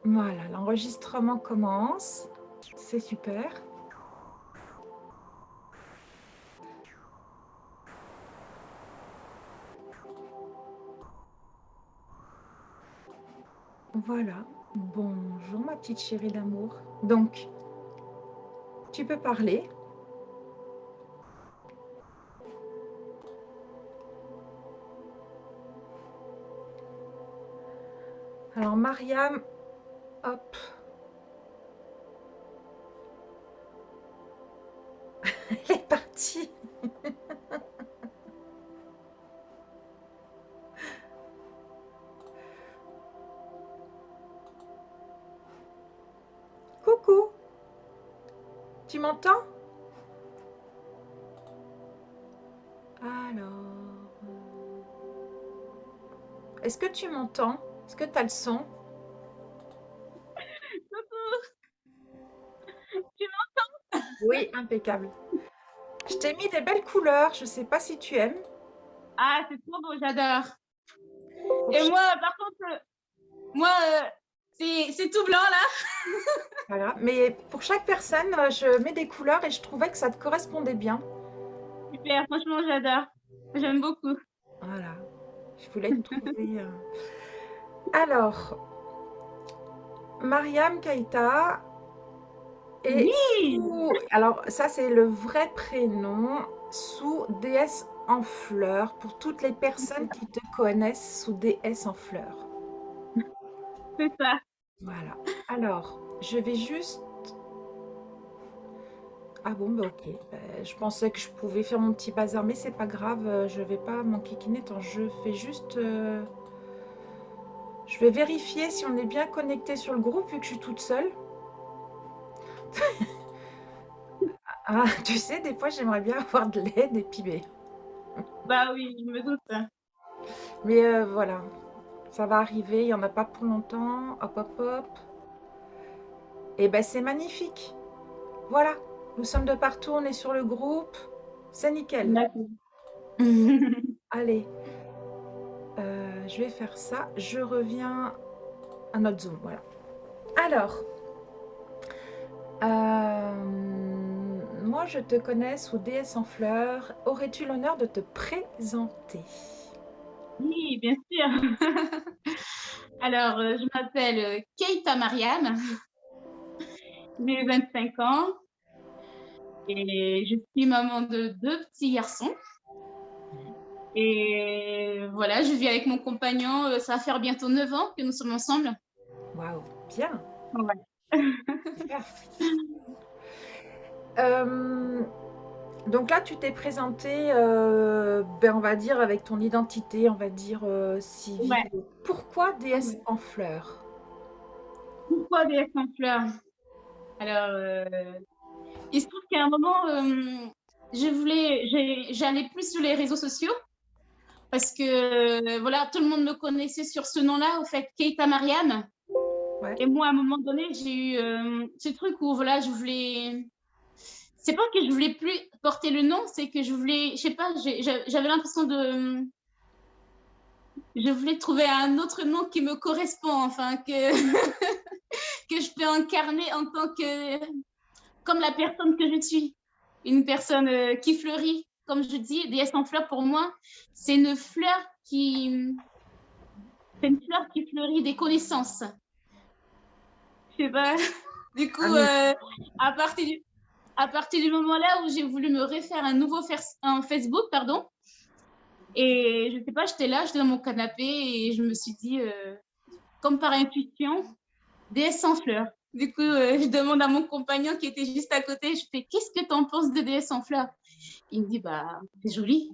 Voilà, l'enregistrement commence. C'est super. Voilà. Bonjour ma petite chérie d'amour. Donc, tu peux parler. Alors, Mariam, hop. Elle est partie. Coucou. Tu m'entends? Alors, est-ce que tu m'entends? Est-ce que tu as le son? Tu Oui, impeccable. Je t'ai mis des belles couleurs. Je ne sais pas si tu aimes. Ah, c'est trop beau, j'adore. Pour Et chaque- moi, par contre, moi, c'est tout blanc là. Voilà. Mais pour chaque personne, je mets des couleurs et je trouvais que ça te correspondait bien. Super, franchement, j'adore. J'aime beaucoup. Voilà. Je voulais te trouver. Alors, Mariam Keïta est Oui, sous. Alors, ça, c'est le vrai prénom, sous déesse en fleurs, pour toutes les personnes qui te connaissent sous déesse en fleurs. c'est ça. Voilà. Alors, je vais juste. Ah bon, bah ok. Je pensais que je pouvais faire mon petit bazar, mais c'est pas grave. Je vais pas m'enquiquiner. Attends, je fais juste. Je vais vérifier si on est bien connecté sur le groupe, vu que je suis toute seule. Ah, tu sais, des fois, j'aimerais bien avoir de l'aide et puis, Bah oui, je me doute. mais voilà, ça va arriver, il n'y en a pas pour longtemps. Hop, hop, hop. Et ben, c'est magnifique. Voilà, nous sommes de partout, on est sur le groupe. C'est nickel. D'accord. Allez, je vais faire ça. Je reviens à notre Zoom, voilà. Alors, moi, je te connais sous déesse en fleurs. Aurais-tu l'honneur de te présenter? Oui, bien sûr. Alors, je m'appelle Keita Mariam, j'ai 25 ans et je suis maman de deux petits garçons. Et voilà, je vis avec mon compagnon. Ça va faire bientôt 9 ans que nous sommes ensemble. Waouh, bien. Ouais. Super. Euh, donc là, tu t'es présenté, ben, on va dire, avec ton identité, on va dire, civile. Ouais. Pourquoi déesse Ouais. en fleurs? Pourquoi des en fleurs? Alors, il se trouve qu'à un moment, j'allais plus sur les réseaux sociaux parce que voilà, tout le monde me connaissait sur ce nom-là, au fait, Keita Mariam. Ouais. Et moi, à un moment donné, j'ai eu ce truc où voilà, c'est pas que je voulais plus porter le nom, c'est que je voulais, je sais pas, j'avais l'impression je voulais trouver un autre nom qui me correspond, enfin, que je peux incarner en tant que, comme la personne que je suis. Une personne qui fleurit, comme je dis, déesse en fleurs pour moi, c'est une fleur qui, c'est une fleur qui fleurit des connaissances. Je sais pas. Du coup, Ah, mais à partir du, à partir du moment là où j'ai voulu me refaire un Facebook, pardon, et je sais pas, j'étais dans mon canapé et je me suis dit, comme par intuition, déesse en fleurs. Du coup, je demande à mon compagnon qui était juste à côté, je fais, qu'est-ce que t'en penses de déesse en fleurs? Il me dit, bah, c'est joli.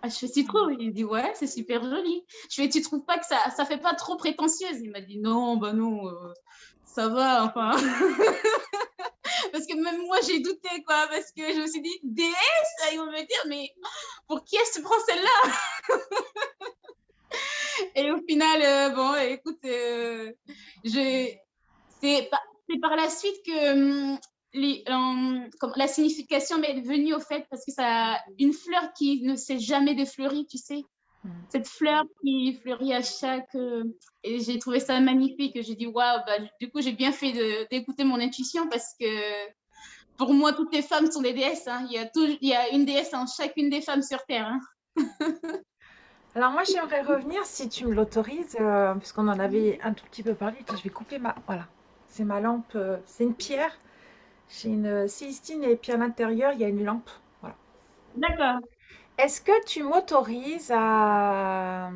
Ah, je fais, tu trouves? Il me dit, ouais, c'est super joli. Je fais, tu trouves pas que ça fait pas trop prétentieuse? Il m'a dit, non, bah non, ça va, enfin. Parce que même moi, j'ai douté, quoi, parce que je me suis dit, déesse, ils vont me dire, mais pour qui est-ce que tu prends celle-là? Et au final, bon, écoute, je, c'est par la suite que comme la signification m'est venue au fait parce que ça une fleur qui ne s'est jamais défleurie, tu sais. Mmh. Cette fleur qui fleurit à chaque, et j'ai trouvé ça magnifique. J'ai dit: «Waouh!» Bah, du coup, j'ai bien fait d'écouter mon intuition parce que pour moi, toutes les femmes sont des déesses, hein. Il y a une déesse en chacune des femmes sur terre, hein. Alors moi, j'aimerais revenir, si tu me l'autorises, puisqu'on en avait un tout petit peu parlé. Attends, je vais couper ma... Voilà. C'est ma lampe. C'est une pierre. J'ai une Célestine et puis à l'intérieur, il y a une lampe. Voilà. D'accord. Est-ce que tu m'autorises à,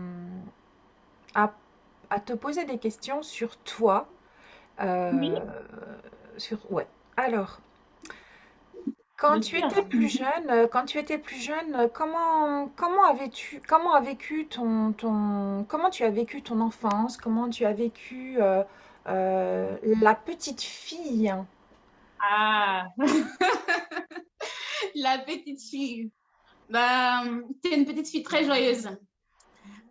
à te poser des questions sur toi Oui, euh, Ouais. Alors, bien sûr. quand tu étais plus jeune, comment a vécu comment tu as vécu ton enfance? Comment tu as vécu la petite fille? Ah! La petite fille. Bah, c'était une petite fille très joyeuse.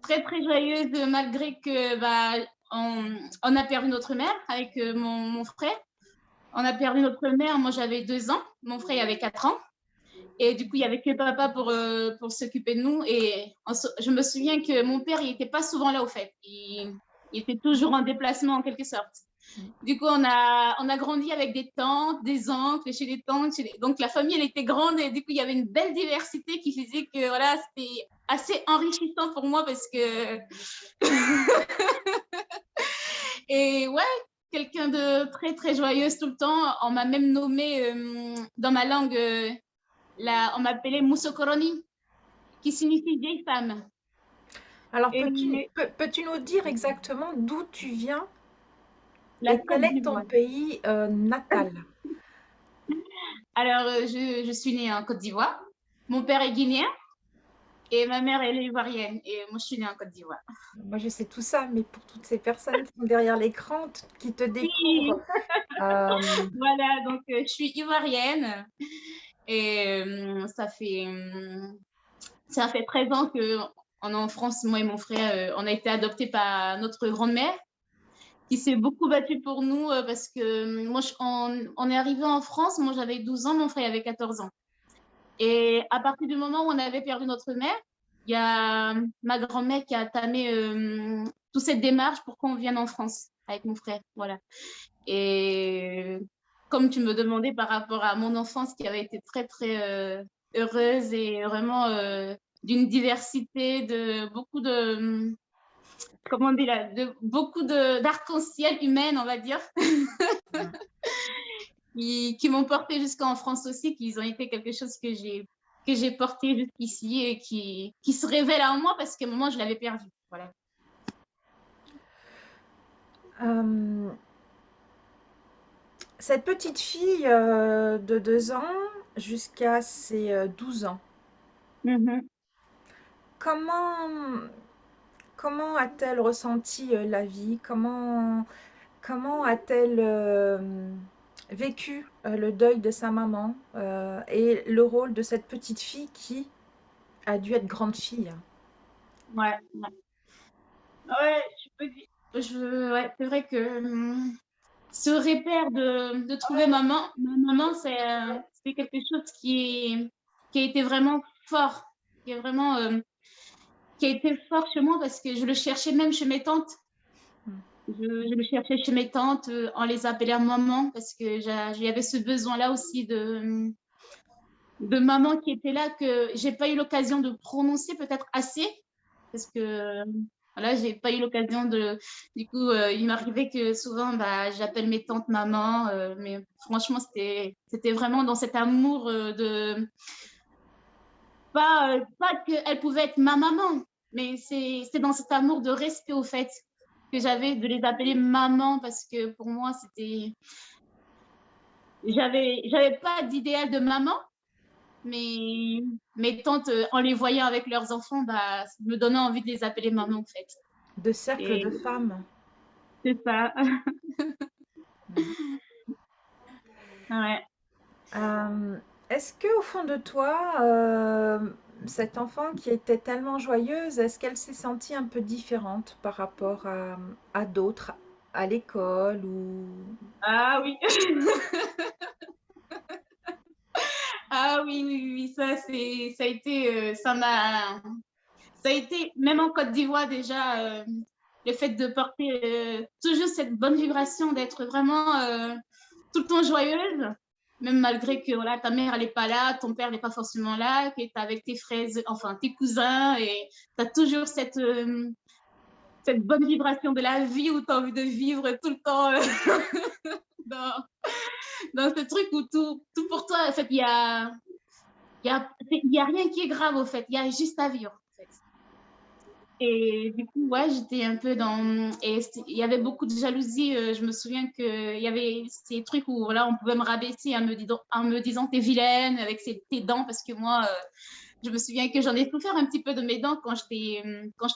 Très, très joyeuse, malgré que, bah, on a perdu notre mère avec, mon frère. On a perdu notre mère, moi j'avais 2 ans, mon frère il avait 4 ans. Et du coup, il y avait que papa pour s'occuper de nous. Et je me souviens que mon père, il n'était pas souvent là, au fait. Il était toujours en déplacement, en quelque sorte. Du coup, on a grandi avec des tantes, des oncles, chez les tantes. Donc, la famille, elle était grande. Et du coup, il y avait une belle diversité qui faisait que, voilà, c'était assez enrichissant pour moi parce que... Et ouais, quelqu'un de très, très joyeuse tout le temps. On m'a même nommée dans ma langue, on m'appelait Musokoroni, qui signifie vieille femme. Alors, Et peux-tu nous dire exactement d'où tu viens la et quel Côte est ton d'Ivoire. pays natal? Alors, je suis née en Côte d'Ivoire. Mon père est guinéen et ma mère, elle est ivoirienne. Et moi, je suis née en Côte d'Ivoire. Moi, je sais tout ça, mais pour toutes ces personnes qui sont derrière l'écran, qui te Oui, découvrent, euh, voilà, donc je suis ivoirienne et ça fait 13 ans que on est en France, moi et mon frère, on a été adoptés par notre grand-mère qui s'est beaucoup battue pour nous parce que moi, on est arrivé en France, moi j'avais 12 ans, mon frère avait 14 ans. Et à partir du moment où on avait perdu notre mère, il y a ma grand-mère qui a tamé toute cette démarche pour qu'on vienne en France avec mon frère. Voilà. Et comme tu me demandais par rapport à mon enfance qui avait été très, très heureuse et vraiment d'une diversité, de beaucoup de, comment on dit là, de beaucoup d'arc-en-ciel humaine, on va dire, qui m'ont porté jusqu'en France aussi, qu'ils ont été quelque chose que j'ai porté jusqu'ici et qui se révèle en moi parce qu'à un moment, je l'avais perdu. Voilà. euh, cette petite fille de 2 ans jusqu'à ses 12 ans, Mhm. comment, comment a-t-elle ressenti la vie? Comment a-t-elle vécu le deuil de sa maman et le rôle de cette petite fille qui a dû être grande fille? Ouais, ouais. Ouais, je peux dire. Ouais, c'est vrai que ce repère de trouver ma maman, c'est quelque chose qui a été vraiment fort, qui est vraiment, qui a été fort chez moi parce que je le cherchais même chez mes tantes. Je le cherchais chez mes tantes, on les appelait maman parce que j'avais ce besoin-là aussi de maman qui était là que j'ai pas eu l'occasion de prononcer peut-être assez parce que voilà, j'ai pas eu l'occasion de. Du coup, il m'arrivait que souvent, bah, j'appelle mes tantes maman, mais franchement, c'était vraiment dans cet amour pas qu'elle pouvait être ma maman, mais c'est dans cet amour de respect au fait que j'avais de les appeler maman parce que pour moi, j'avais pas d'idéal de maman, mais mes tantes, en les voyant avec leurs enfants, bah, ça me donnait envie de les appeler maman en fait. De cercle Et de femmes. c'est ça. Ouais. Euh, Est-ce que au fond de toi, cette enfant qui était tellement joyeuse, est-ce qu'elle s'est sentie un peu différente par rapport à d'autres, à l'école ou... Ah oui. Ah oui, oui, oui, ça a été, Ça a été, même en Côte d'Ivoire déjà, le fait de porter toujours cette bonne vibration, d'être vraiment tout le temps joyeuse, même malgré que voilà, ta mère n'est pas là, ton père n'est pas forcément là, que tu es avec tes frères, enfin tes cousins, et tu as toujours cette bonne vibration de la vie où tu as envie de vivre tout le temps dans, dans ce truc où tout pour toi, en fait, il y a rien qui est grave, au fait, il y a juste à vivre. En fait. Et du coup, ouais, j'étais un peu dans. Et il y avait beaucoup de jalousie. Je me souviens qu'il y avait ces trucs où voilà, on pouvait me rabaisser en me disant t'es vilaine avec tes dents, parce que moi, je me souviens que j'en ai souffert un petit peu de mes dents quand j'étais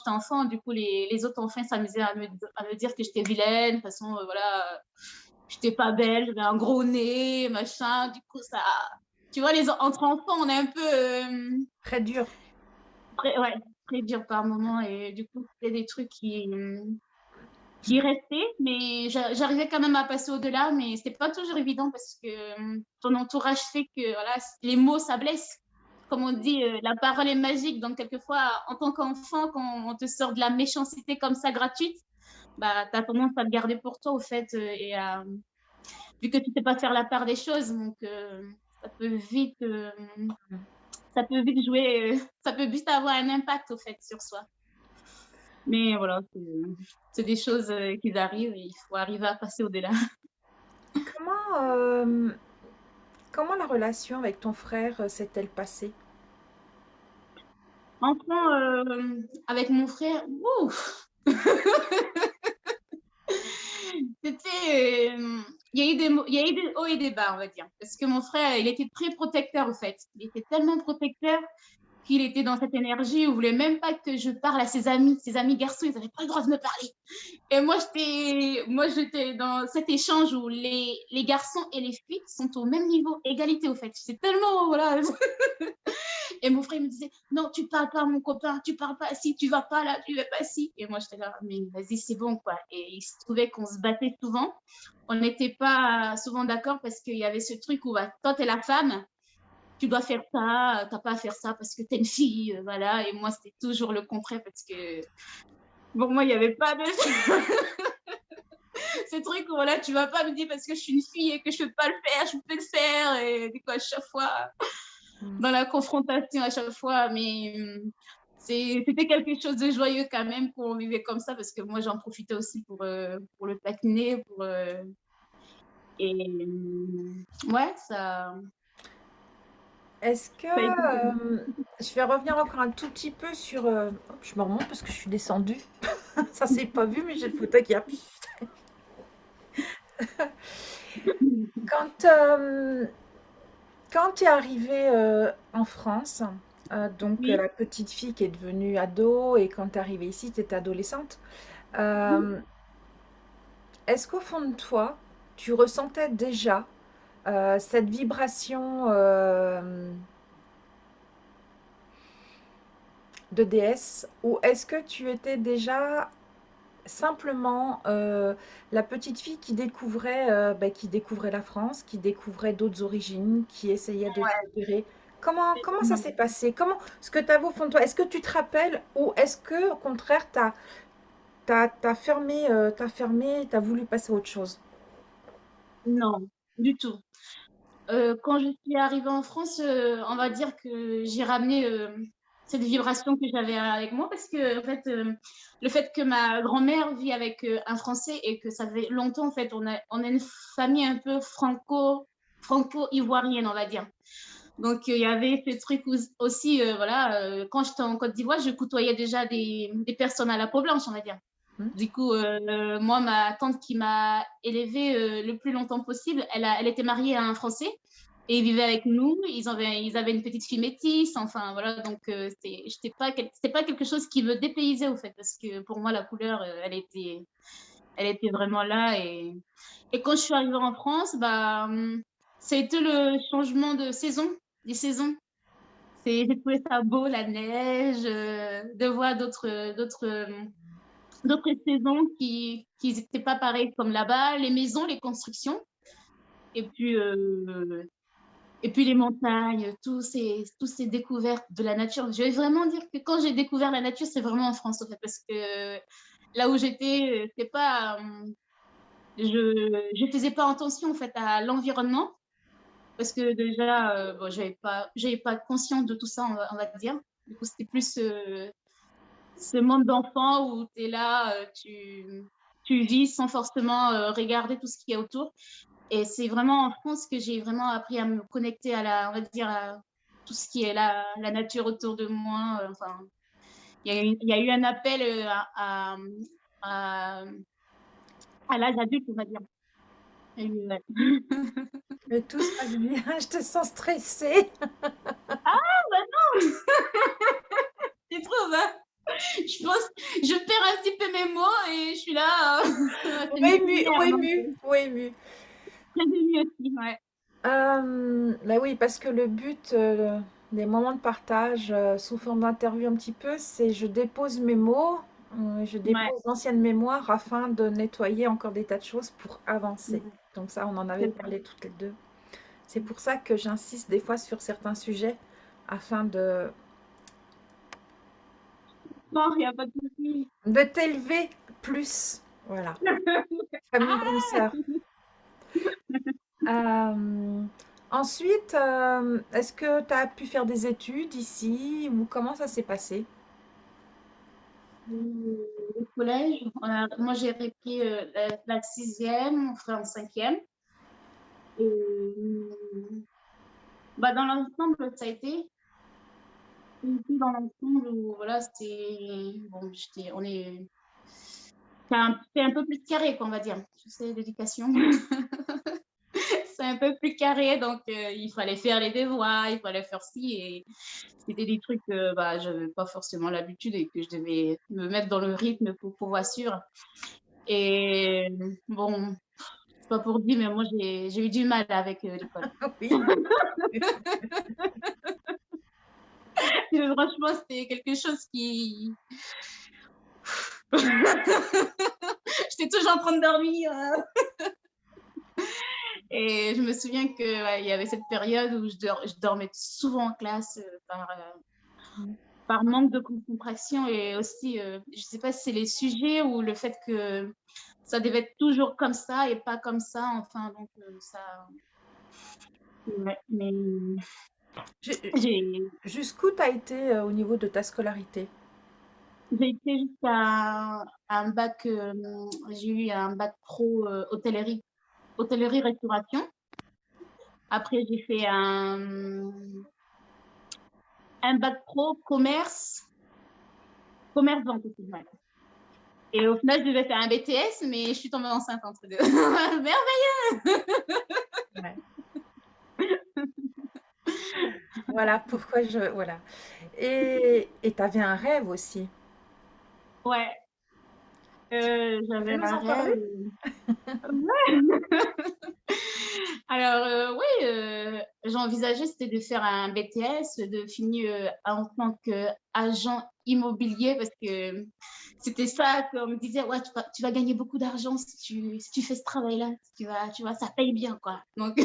enfant. Du coup, les autres enfants s'amusaient à me dire que j'étais vilaine. De toute façon, voilà, j'étais pas belle, j'avais un gros nez, machin. Du coup, ça. Tu vois, entre enfants, on est un peu. Très dur. Ouais, très dur par moment. Et du coup, c'était des trucs qui restaient, mais j'arrivais quand même à passer au-delà. Mais c'était pas toujours évident parce que ton entourage fait que voilà, les mots, ça blesse. Comme on dit, la parole est magique. Donc, quelquefois, en tant qu'enfant, quand on te sort de la méchanceté comme ça gratuite, bah, tu as tendance à le garder pour toi, au fait, vu que tu sais pas faire la part des choses. Donc, ça peut vite, euh, ça peut vite jouer, ça peut vite avoir un impact, au fait, sur soi. Mais voilà, c'est des choses qui arrivent et il faut arriver à passer au-delà. Comment, comment la relation avec ton frère s'est-elle passée? Enfin, avec mon frère, ouf, c'était, il y a eu il y a eu des hauts et des bas, on va dire. Parce que mon frère, il était très protecteur, au fait. Il était tellement protecteur qu'il était dans cette énergie où il voulait même pas que je parle à ses amis. Ses amis garçons, ils n'avaient pas le droit de me parler. Et moi, j'étais dans cet échange où les garçons et les filles sont au même niveau, égalité, au fait. C'est tellement, voilà. Et mon frère me disait, non, tu parles pas à mon copain, tu parles pas si, tu vas pas là, tu vas pas si. Et moi, j'étais là, mais vas-y, c'est bon, quoi. Et il se trouvait qu'on se battait souvent. On n'était pas souvent d'accord parce qu'il y avait ce truc où, bah, toi, t'es la femme, tu dois faire ça, t'as pas à faire ça parce que t'es une fille, voilà. Et moi, c'était toujours le contraire parce que, pour moi, il n'y avait pas de ce truc où, voilà, tu vas pas me dire parce que je suis une fille et que je peux pas le faire, je peux le faire. Et du coup, à chaque fois, dans la confrontation à chaque fois, mais c'était quelque chose de joyeux quand même qu'on vivait comme ça parce que moi j'en profitais aussi pour le taquiner, et ouais, Est-ce que ça a été. je vais revenir encore un tout petit peu sur. Hop, je me remonte parce que je suis descendue. Ça s'est pas vu, mais j'ai le fauteuil qui a. Quand, quand tu es arrivée en France, donc Oui. la petite fille qui est devenue ado, et quand tu es arrivée ici, tu étais adolescente, euh, est-ce qu'au fond de toi, tu ressentais déjà cette vibration de déesse, ou est-ce que tu étais déjà simplement la petite fille qui découvrait la France, qui découvrait d'autres origines, qui essayait de s'intégrer? Comment ça s'est passé? Comment ce que tu as au fond de toi? Est-ce que tu te rappelles, ou est-ce que au contraire t'as fermé, t'as voulu passer à autre chose? Non, du tout. Quand je suis arrivée en France, on va dire que j'ai ramené cette vibration que j'avais avec moi parce que en fait, le fait que ma grand-mère vit avec un Français et que ça fait longtemps, en fait, on a une famille un peu franco-ivoirienne, on va dire. Donc, il y avait ce truc aussi, voilà, quand j'étais en Côte d'Ivoire, je côtoyais déjà des personnes à la peau blanche, on va dire. Hmm. Du coup, moi, ma tante qui m'a élevée le plus longtemps possible, elle était mariée à un Français et ils vivaient avec nous. Ils avaient une petite fille métisse. Enfin, voilà. Donc, c'était pas quelque chose qui me dépaysait, au fait, parce que pour moi, la couleur, elle était vraiment là. Et quand je suis arrivée en France, bah, ça a été le changement de saison, des saisons. J'ai trouvé ça beau, la neige, de voir d'autres saisons qui n'étaient pas pareilles comme là-bas, les maisons, les constructions. Et puis, Et puis les montagnes, tous ces découvertes de la nature. Je vais vraiment dire que quand j'ai découvert la nature, c'est vraiment en France, en fait, parce que là où j'étais, c'est pas, je faisais pas attention, en fait, à l'environnement, parce que déjà, bon, j'avais pas conscience de tout ça, on va dire. Du coup, c'était plus ce monde d'enfant où tu es là, tu vis sans forcément regarder tout ce qu'il y a autour. Et c'est vraiment en France que j'ai vraiment appris à me connecter à on va dire, à tout ce qui est la nature autour de moi. Enfin, il y a eu un appel à, à l'âge adulte, on va dire. Il y a eu, ouais. Mais tout se passe bien, je te sens stressée. Ah, bah non, c'est trop, hein. Je pense, je perds un petit peu mes mots et je suis là, c'est Ou une émue, ou première, donc émue, ou émue. très émue aussi, ouais. Bah oui, parce que le but des moments de partage sous forme d'interview un petit peu, c'est je dépose mes mots, je Ouais, dépose d'anciennes mémoires afin de nettoyer encore des tas de choses pour avancer. ouais, Donc ça, on en avait c'est ça. parlé toutes les deux. C'est pour ça que j'insiste des fois sur certains sujets afin Non, il n'y a pas de souci. de t'élever plus. Voilà, comme une grande sœur. Euh, ensuite, est-ce que tu as pu faire des études ici ou comment ça s'est passé? Le collège, moi j'ai repris la sixième, on fait en cinquième. Et bah, dans l'ensemble, ça a été dans l'ensemble où voilà, c'est bon, c'est un peu plus carré, quoi, on va dire. Tu sais, l'éducation, c'est un peu plus carré, donc il fallait faire les devoirs, il fallait faire ci, et c'était des trucs que bah, je n'avais pas forcément l'habitude et que je devais me mettre dans le rythme pour pouvoir suivre. Et bon, c'est pas pour dire, mais moi j'ai eu du mal avec l'école. Oui. Franchement, c'était quelque chose qui. J'étais toujours en train de dormir. Et je me souviens que ouais, il y avait cette période où je dormais souvent en classe par manque de concentration et aussi, je sais pas si c'est les sujets ou le fait que ça devait être toujours comme ça et pas comme ça. Enfin, donc ça. Ouais, mais Ju- j'ai Jusqu'où tu as été au niveau de ta scolarité? j'ai été jusqu'à un bac, j'ai eu un bac pro hôtellerie-restauration. Après, j'ai fait un bac pro commerce-vente aussi. Ouais. Et au final, je devais faire un BTS, mais je suis tombée enceinte entre deux. Merveilleux! Ouais. Voilà pourquoi je... Voilà. Et tu avais un rêve aussi. Ouais, Tu veux j'avais nous un en parler? rêve. Ouais. Alors, oui, j'envisageais, c'était de faire un BTS, de finir en tant qu'agent immobilier, parce que c'était ça qu'on me disait, ouais, tu vas gagner beaucoup d'argent si tu fais ce travail-là, tu vas, ça paye bien, quoi. Donc,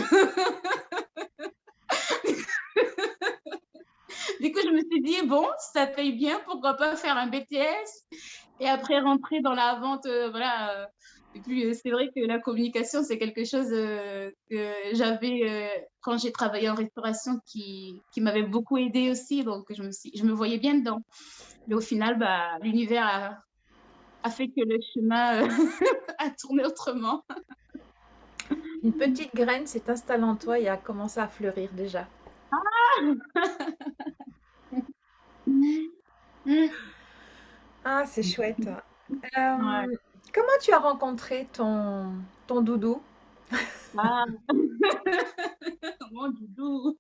du coup, je me suis dit, bon, si ça paye bien, pourquoi pas faire un BTS et après rentrer dans la vente, voilà. Et puis, c'est vrai que la communication, c'est quelque chose que j'avais quand j'ai travaillé en restauration qui m'avait beaucoup aidé aussi. Donc, je me voyais bien dedans. Mais au final, bah, l'univers a fait que le chemin a tourné autrement. Une petite graine s'est installée en toi et a commencé à fleurir déjà. Ah, c'est chouette. Ouais. Comment tu as rencontré ton doudou? Ah, mon doudou.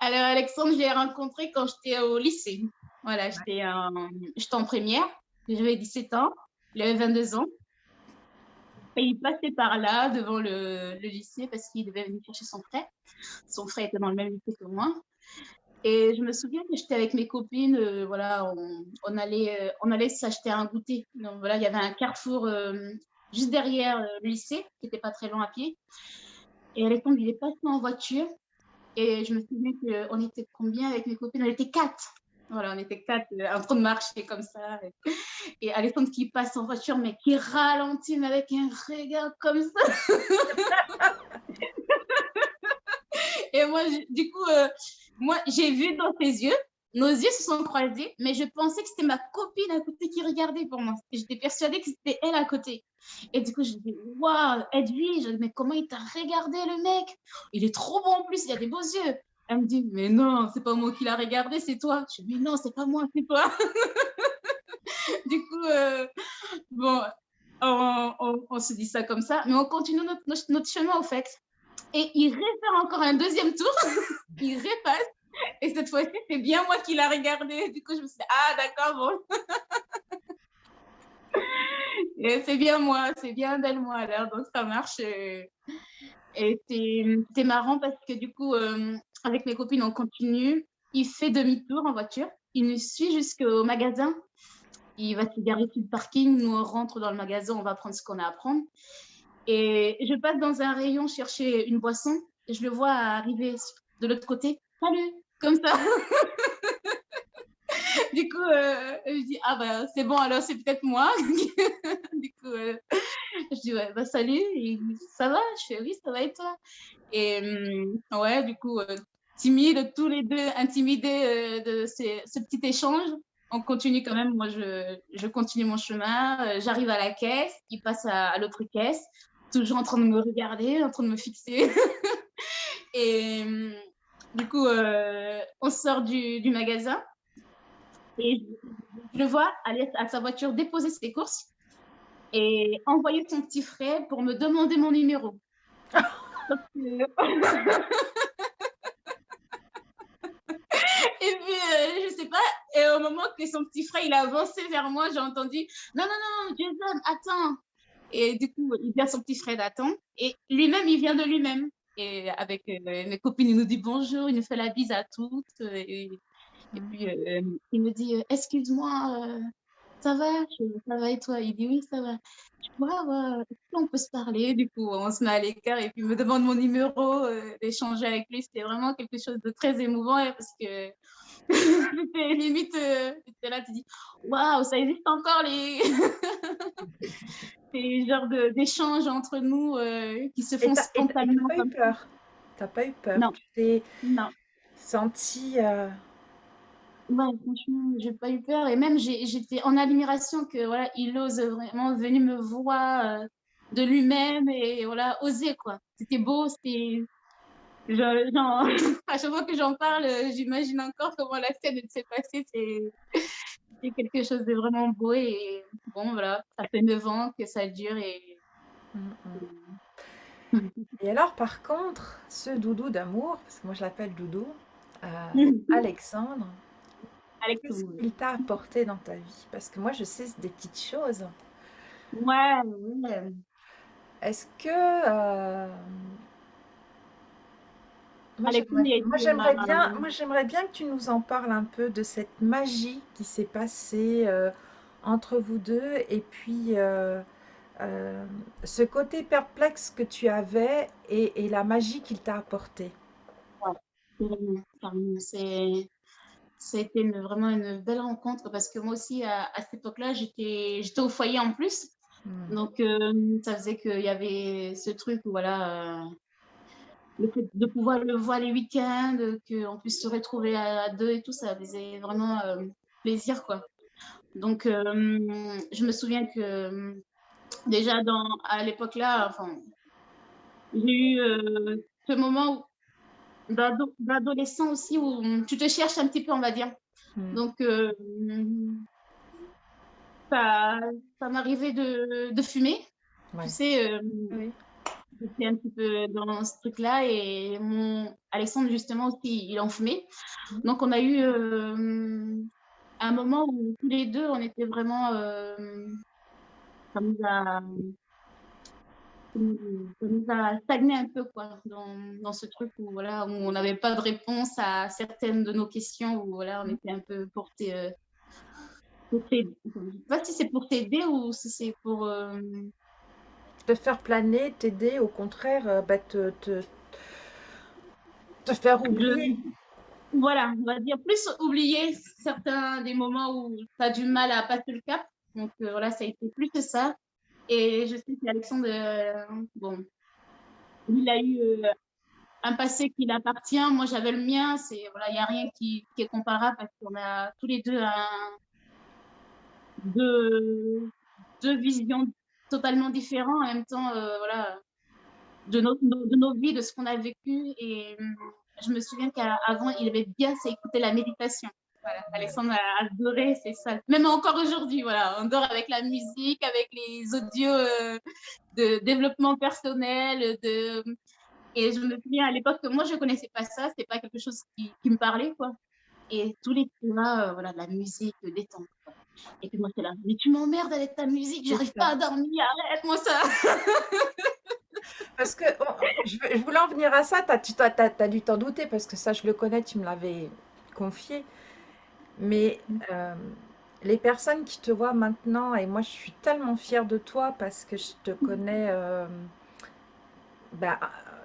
Alors, Alexandre, je l'ai rencontré quand j'étais au lycée. Voilà, j'étais en première. J'avais 17 ans. Il avait 22 ans. Et il passait par là, devant le lycée, parce qu'il devait venir chercher son frère. Son frère était dans le même lycée que moi. Et je me souviens que j'étais avec mes copines, voilà, on allait s'acheter un goûter. Donc voilà, il y avait un carrefour juste derrière le lycée, qui n'était pas très loin à pied. et Alexandre, il est passé en voiture et je me souviens qu'on était combien avec mes copines? On était 4. Voilà, on était 4 en train de marcher comme ça. Et Alexandre qui passe en voiture, mais qui ralentit, mais avec un regard comme ça. Et moi, du coup, moi, j'ai vu dans ses yeux, nos yeux se sont croisés, mais je pensais que c'était ma copine à côté qui regardait pour moi. J'étais persuadée que c'était elle à côté. Et du coup, je dis, waouh, Edwige, mais comment il t'a regardé, le mec? Il est trop beau en plus, il a des beaux yeux. Elle me dit, mais non, c'est pas moi qui l'a regardé, c'est toi. Je dis, mais non, c'est pas moi, c'est toi. Du coup, bon, on se dit ça comme ça, mais on continue notre chemin, au fait. Et il refait encore un deuxième tour, il repasse, et cette fois-ci, c'est bien moi qui l'a regardé. Du coup, je me suis dit, ah, d'accord, bon. Et c'est bien moi, c'est bien d'elle, moi, alors, donc ça marche. Et c'est marrant parce que du coup, avec mes copines, on continue. Il fait demi-tour en voiture. Il nous suit jusqu'au magasin. Il va se garer sur le parking. Nous, on rentre dans le magasin, on va prendre ce qu'on a à prendre. Et je passe dans un rayon chercher une boisson. Et je le vois arriver de l'autre côté. Salut, comme ça. Du coup, je dis, ah ben, c'est bon, alors c'est peut-être moi. Du coup, je dis, ouais, bah salut. Il dit, ça va? Je fais, oui, ça va et toi? Et ouais, du coup, timide, tous les deux intimidés de ce petit échange. On continue quand même. Moi, je continue mon chemin. J'arrive à la caisse. Il passe à l'autre caisse, toujours en train de me regarder, en train de me fixer. Et du coup, on sort du magasin et je le vois aller à sa voiture déposer ses courses et envoyer son petit frère pour me demander mon numéro. Sauf que et puis, je sais pas, et au moment que son petit frère, il a avancé vers moi, j'ai entendu, non, non, non, Jason, attends. Et du coup, il dit à son petit frère d'attendre. Et lui-même, il vient de lui-même. Et avec mes copines, il nous dit bonjour, il nous fait la bise à toutes. Et puis, il me dit, excuse-moi, ça va? Ça va et toi? Il dit, oui, ça va. Je dis, ouais, ouais, est-ce qu'on peut se parler? Du coup, on se met à l'écart et puis il me demande mon numéro, d'échanger avec lui. C'était vraiment quelque chose de très émouvant parce que c'était limite, t'es là, tu dis, waouh, ça existe encore ces genres d'échanges entre nous qui se Et font t'as spontanément pas eu comme ça. peur? T'as pas eu peur? Non, Tu t'es non. senti Ouais, franchement, j'ai pas eu peur. Et même, j'étais en admiration que voilà, il ose vraiment venir me voir de lui-même et voilà, oser quoi. C'était beau, c'était. À chaque fois que j'en parle, j'imagine encore comment la scène s'est passée. C'est quelque chose de vraiment beau et bon, voilà, ça fait 9 ans que ça dure et. Mm, mm. Et alors, par contre, ce doudou d'amour, parce que moi je l'appelle doudou, Alexandre, Alex, qu'est-ce qu'il t'a apporté dans ta vie? Parce que moi je sais c'est des petites choses. ouais, ouais. Est-ce que Alexandre, il a été moi j'aimerais bien que tu nous en parles un peu de cette magie qui s'est passée entre vous deux et puis euh, ce côté perplexe que tu avais et la magie qu'il t'a apportée. ouais, carrément, carrément. C'était vraiment une belle rencontre parce que moi aussi, à cette époque-là, j'étais au foyer en plus. Mm. Donc, ça faisait qu'il y avait ce truc où, voilà, le fait de pouvoir le voir les week-ends, qu'on puisse se retrouver à deux et tout, ça faisait vraiment plaisir, quoi. Donc, je me souviens que déjà à l'époque-là, enfin, j'ai eu ce moment d'adolescent aussi où tu te cherches un petit peu, on va dire. Mm. Donc, ça, ça m'arrivait de fumer. Tu Ouais. sais, Oui. j'étais un petit peu dans ce truc-là et mon Alexandre, justement, aussi, il en fumait. Donc, on a eu un moment où tous les deux, on était vraiment. Ça nous a, ça nous a stagné un peu, quoi, dans ce truc où, voilà, où on n'avait pas de réponse à certaines de nos questions, où voilà, on était un peu porté. Je ne sais pas si c'est pour t'aider ou si c'est pour. te faire planer, t'aider, au contraire, bah, te faire oublier. Je, voilà, on va dire plus oublier certains des moments où tu as du mal à passer le cap. Donc voilà, ça a été plus que ça. Et je sais qu'Alexandre, bon, il a eu un passé qui l'appartient. Moi, j'avais le mien. C'est voilà, il n'y a rien qui est comparable parce qu'on a tous les deux deux, deux visions totalement différentes en même temps. Voilà, de nos vies, de ce qu'on a vécu. Et je me souviens qu'avant, il aimait bien s'écouter la méditation. Voilà, Alexandre a adoré, c'est ça. Même encore aujourd'hui, voilà, on dort avec la musique, avec les audios de développement personnel, et je me souviens à l'époque que moi, je ne connaissais pas ça, c'était pas quelque chose qui me parlait, quoi. Et tous les soirs, voilà, de la musique, détente, quoi. Et puis moi, c'est là, mais tu m'emmerdes avec ta musique, C'est j'arrive ça. pas à dormir, arrête-moi ça. Parce que je voulais en venir à ça, t'as dû t'en douter, parce que ça, je le connais, tu me l'avais confié. Mais les personnes qui te voient maintenant, et moi, je suis tellement fière de toi parce que je te connais bah,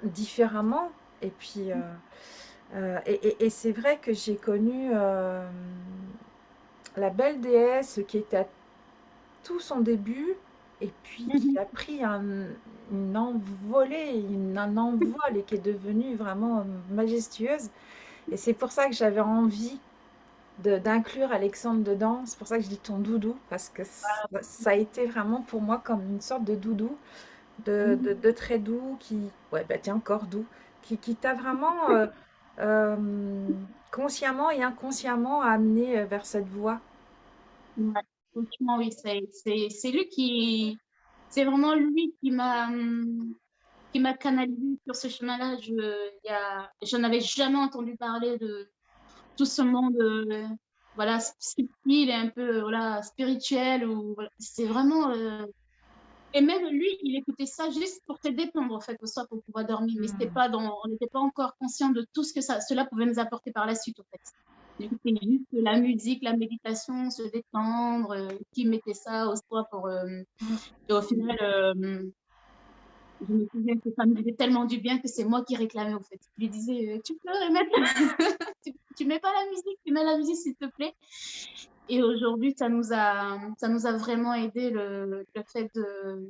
différemment. Et puis, et c'est vrai que j'ai connu la belle déesse qui était à tout son début et puis qui a pris une envolée, un envol et qui est devenue vraiment majestueuse. Et c'est pour ça que j'avais envie d'inclure Alexandre dedans. C'est pour ça que je dis ton doudou, parce que ça a été vraiment pour moi comme une sorte de doudou, de très doux, qui, ouais, bah tiens, encore doux, qui t'a vraiment euh, consciemment et inconsciemment amené vers cette voie. Ouais, franchement, oui, c'est lui qui, c'est vraiment lui qui m'a canalisé sur ce chemin-là. Je n'avais jamais entendu parler de tout ce monde, voilà, subtil et un peu, voilà, spirituel ou, voilà. C'est vraiment, et même lui, il écoutait ça juste pour te détendre, en fait, au soir pour pouvoir dormir. Mais c'était Hmm. pas on n'était pas encore conscient de tout ce que cela pouvait nous apporter par la suite, en fait. Du coup, c'était juste la musique, la méditation, se détendre, qui mettait ça au soir pour, et au final, je me souviens que ça me faisait tellement du bien que c'est moi qui réclamais, en fait. Je lui disais, tu peux remettre, tu mets pas la musique, tu mets la musique, s'il te plaît. Et aujourd'hui, ça nous a vraiment aidé le fait de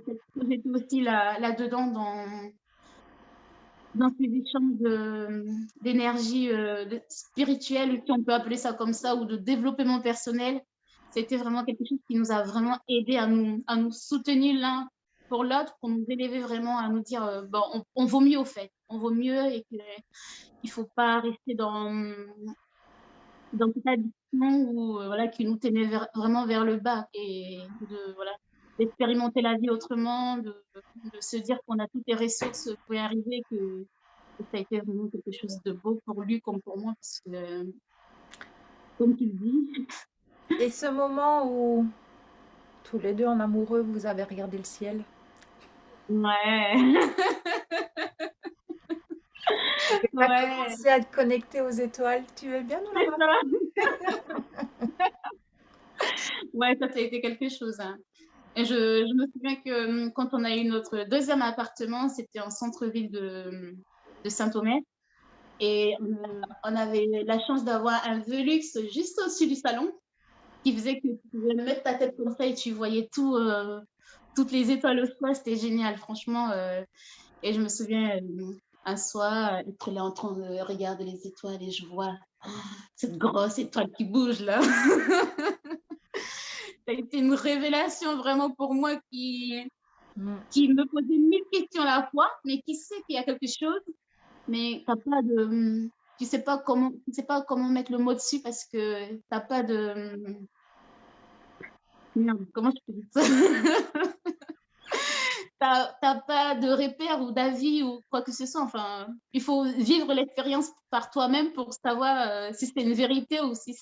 s'être projeté aussi là-dedans dans ces échanges d'énergie spirituelle, si on peut appeler ça comme ça, ou de développement personnel. C'était vraiment quelque chose qui nous a vraiment aidé à nous soutenir l'un pour l'autre, pour nous élever vraiment, à nous dire, bon, on vaut mieux au fait, on vaut mieux et qu'il ne faut pas rester dans cette addiction où, voilà, qui nous tenait vraiment vers le bas et voilà, d'expérimenter la vie autrement, de se dire qu'on a toutes les ressources pour y arriver, que ça a été vraiment quelque chose de beau pour lui comme pour moi, parce que, comme tu le dis, Et ce moment où tous les deux en amoureux, vous avez regardé le ciel, ouais, et tu as ouais, commencé à te connecter aux étoiles, tu veux bien nous la c'est raconter? ça. Ouais, ça a été quelque chose, hein. Et je me souviens que quand on a eu notre deuxième appartement, c'était en centre-ville de Saint-Omer. Et on avait la chance d'avoir un Velux juste au-dessus du salon qui faisait que tu pouvais mettre ta tête comme ça et tu voyais toutes les étoiles au soir. C'était génial, franchement. Et je me souviens un soir être là en train de regarder les étoiles et je vois cette grosse étoile qui bouge là. Ça a été une révélation vraiment pour moi Mm. qui me posait mille questions à la fois, mais qui sait qu'il y a quelque chose, mais t'as pas de, tu sais pas comment mettre le mot dessus parce que t'as pas de, merde, comment je peux dire ça? T'as pas de repère ou d'avis ou quoi que ce soit. Enfin, il faut vivre l'expérience par toi-même pour savoir si c'est une vérité ou si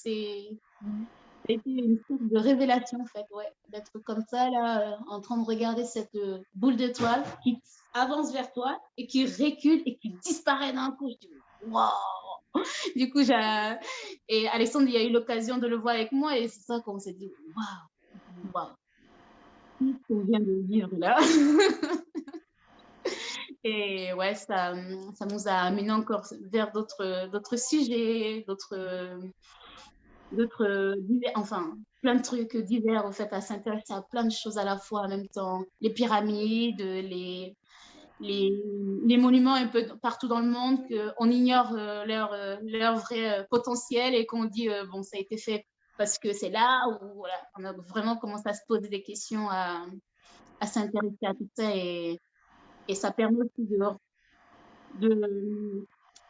Mm. ça a été une sorte de révélation, en fait, ouais, d'être comme ça, là, en train de regarder cette boule d'étoile qui avance vers toi et qui recule et qui disparaît d'un coup. Je dis, waouh! Du coup, et Alexandre, il a eu l'occasion de le voir avec moi et c'est ça qu'on s'est dit, waouh, waouh. ce qu'on vient de vivre là. Et ouais, ça nous a amené encore vers d'autres sujets, enfin, plein de trucs divers, au fait, à s'intéresser à plein de choses à la fois en même temps. Les pyramides, les, les monuments un peu partout dans le monde, qu'on ignore leur vrai potentiel et qu'on dit, bon, ça a été fait parce que c'est là, ou voilà, on a vraiment commencé à se poser des questions, à s'intéresser à tout ça et ça permet aussi de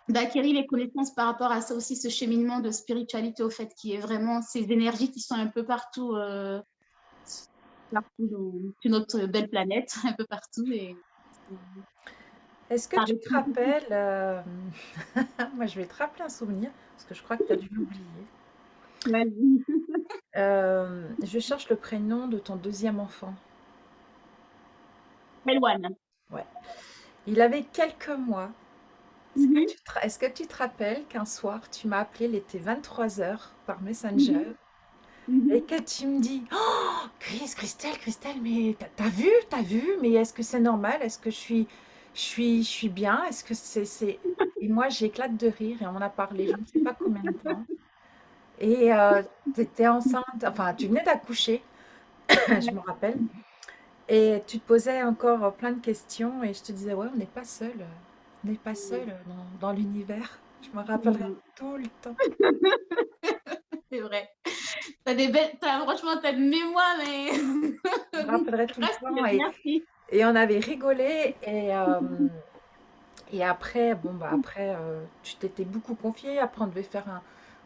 d'acquérir les connaissances par rapport à ça aussi, ce cheminement de spiritualité, au fait, qui est vraiment ces énergies qui sont un peu partout, sur notre belle planète, un peu partout. Et Est-ce que ça tu te répond beaucoup. rappelles, moi je vais te rappeler un souvenir, parce que je crois que tu as dû l'oublier. Vas-y. Je cherche le prénom de ton deuxième enfant. Eloane. Ouais. Il avait quelques mois. Mhm, Est-ce que tu te rappelles qu'un soir, tu m'as appelé, il était 23 heures par Messenger, mhm, mhm. et que tu me dis, oh, Christelle, mais t'as vu, mais est-ce que c'est normal? Est-ce que je suis bien? Est-ce que c'est... Et moi, j'éclate de rire et on en a parlé, je ne sais pas combien de temps. Et tu étais enceinte, enfin, tu venais d'accoucher, je Ouais. me rappelle. Et tu te posais encore plein de questions et je te disais, ouais, on n'est pas seul dans l'univers. Je me rappellerai Mhm. tout le temps. C'est vrai. Franchement, t'as une mémoire, mais Je me rappellerai tout le temps gracieux, merci. et on avait rigolé et après, bon, bah après, tu t'étais beaucoup confié. Après, on devait faire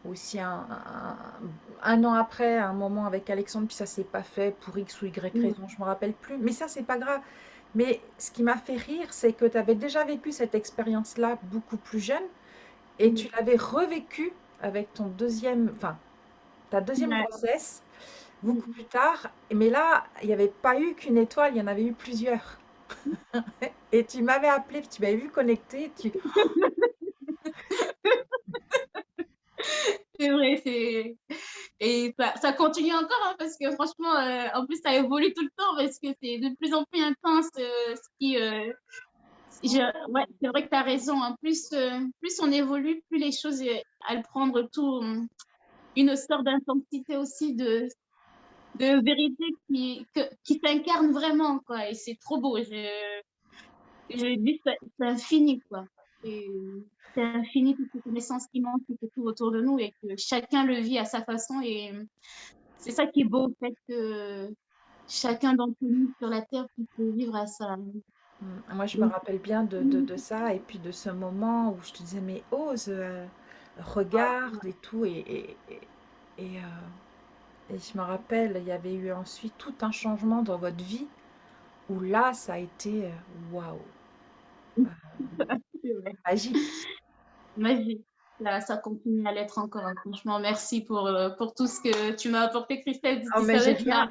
aussi un an après, un moment avec Alexandre, puis ça s'est pas fait pour X ou Y Mhm. raison, je me rappelle plus. Mais ça, c'est pas grave. Mais ce qui m'a fait rire, c'est que tu avais déjà vécu cette expérience-là beaucoup plus jeune et tu l'avais revécu avec ton deuxième, enfin, ta deuxième Ouais. grossesse beaucoup Mhm. plus tard. Mais là, il n'y avait pas eu qu'une étoile, il y en avait eu plusieurs. Et tu m'avais appelé, tu m'avais vu connecter. C'est vrai, et ça continue encore, hein, parce que franchement, en plus, ça évolue tout le temps parce que c'est de plus en plus intense. Ouais, c'est vrai que tu as raison, hein. Plus on évolue, plus les choses, elles prennent tout, une sorte d'intensité aussi, de vérité qui s'incarne vraiment, quoi. Et c'est trop beau. Je dis, c'est infini, quoi. C'est c'est infini, toutes ces connaissances qui manquent, qui se trouvent autour de nous et que chacun le vit à sa façon. Et c'est ça qui est beau, en fait, que chacun d'entre nous sur la Terre puisse vivre à sa... Moi, je me rappelle bien de ça et puis de ce moment où je te disais, mais ose, regarde et tout. Et, et je me rappelle, il y avait eu ensuite tout un changement dans votre vie où là, ça a été waouh, C'est vrai. magique. Magique. Là, ça continue à l'être encore, hein. Franchement, merci pour tout ce que tu m'as apporté, Christelle. Oh, Tu mais savais, tu m'as...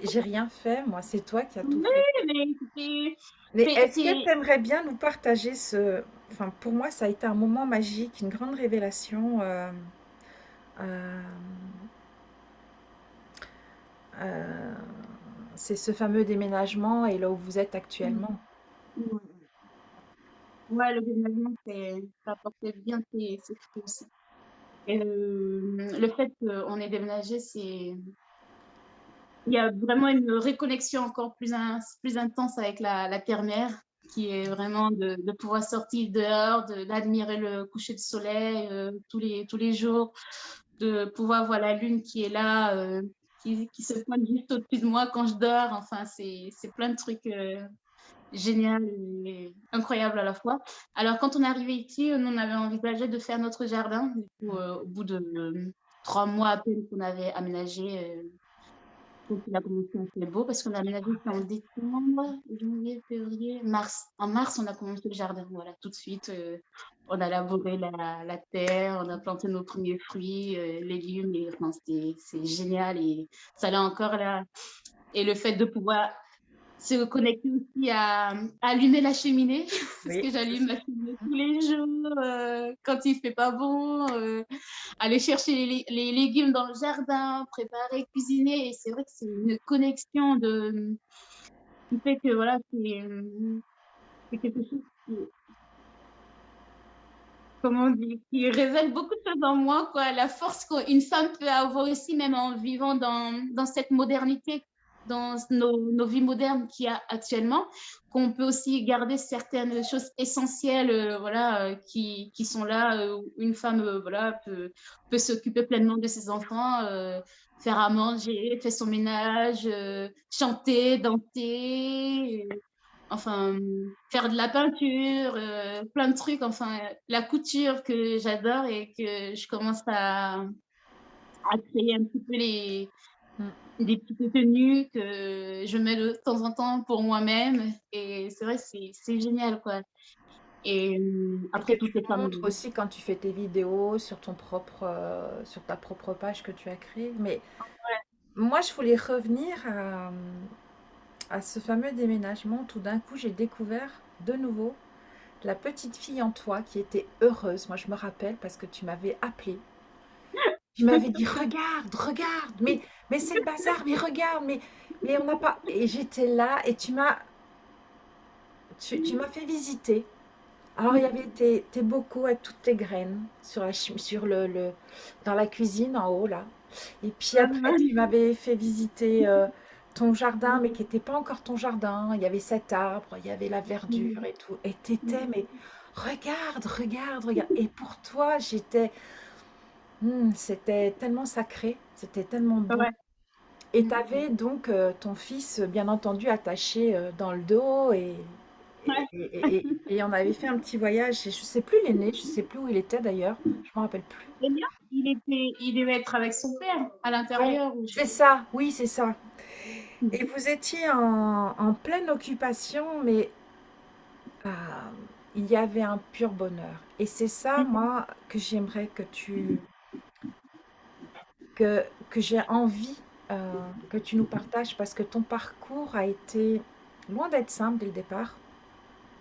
j'ai rien fait, moi, c'est toi qui as tout Oui, fait. mais Mais est-ce que tu c'est... aimerais bien nous partager ce... Enfin, pour moi, ça a été un moment magique, une grande révélation. Euh, euh, c'est ce fameux déménagement et là où vous êtes actuellement. Ouais, le déménagement, ça apportait bien ses fruits aussi. Et le fait qu'on ait déménagé, il y a vraiment une réconnexion encore plus intense avec la terre-mère, qui est vraiment de pouvoir sortir dehors, d'admirer le coucher de soleil tous les jours, de pouvoir voir la lune qui est là, qui se pointe juste au-dessus de moi quand je dors. Enfin, c'est plein de trucs génial et incroyable à la fois. Alors, quand on est arrivé ici, nous, on avait envisagé de faire notre jardin. Du coup, au bout de 3 mois à peine qu'on avait aménagé, donc il a commencé à faire beau parce qu'on a aménagé ça en décembre, janvier, février, mars. En mars, on a commencé le jardin. Voilà, tout de suite, on a labouré la terre, on a planté nos premiers fruits, légumes. Et, enfin, c'est génial et ça l'est encore là. Et le fait de pouvoir se connecter aussi à allumer la cheminée, parce Oui, que c'est j'allume ça. la cheminée tous les jours, quand il fait pas bon, aller chercher les légumes dans le jardin, préparer, cuisiner et c'est vrai que c'est une connexion qui fait que voilà, c'est quelque chose qui comment on dit? Qui révèle beaucoup de choses en moi, quoi. La force qu'une femme peut avoir aussi, même en vivant dans cette modernité, dans nos vies modernes qu'il y a actuellement, qu'on peut aussi garder certaines choses essentielles, voilà, qui sont là, où une femme, voilà, peut s'occuper pleinement de ses enfants, faire à manger, faire son ménage, chanter, danser, enfin, faire de la peinture, plein de trucs, enfin, la couture que j'adore et que je commence à créer un petit peu Mm. des petites tenues que je mets de temps en temps pour moi-même et c'est vrai, c'est génial, quoi et Et que après toutes tu les femmes montres aussi quand tu fais tes vidéos sur ta propre page que tu as créée. Mais moi, je voulais revenir à ce fameux déménagement. Tout d'un coup, j'ai découvert de nouveau la petite fille en toi qui était heureuse. Moi, je me rappelle parce que tu m'avais appelée. Tu m'avais dit, regarde, regarde, mais c'est le bazar, mais regarde, mais on n'a pas. Et j'étais là et tu m'as fait visiter. Alors, il y avait tes bocaux avec toutes tes graines dans la cuisine en haut, là. Et puis après, tu m'avais fait visiter ton jardin, mais qui n'était pas encore ton jardin. Il y avait cet arbre, il y avait la verdure et tout. Et t'étais, mais regarde, regarde, regarde. Et pour toi, c'était tellement sacré, c'était tellement beau. Ouais. Et tu avais donc ton fils, bien entendu, attaché dans le dos Ouais. et on avait fait un petit voyage. Et je sais plus l'aîné, je sais plus où il était d'ailleurs, je m'en rappelle plus. Et bien, il devait être avec son père à Ouais, l'intérieur ou je c'est ça, oui, c'est ça. Et mmh vous étiez en pleine occupation, mais euh, il y avait un pur bonheur. Et c'est ça, mh. moi, que j'aimerais que, que j'ai envie que tu nous partages, parce que ton parcours a été loin d'être simple dès le départ.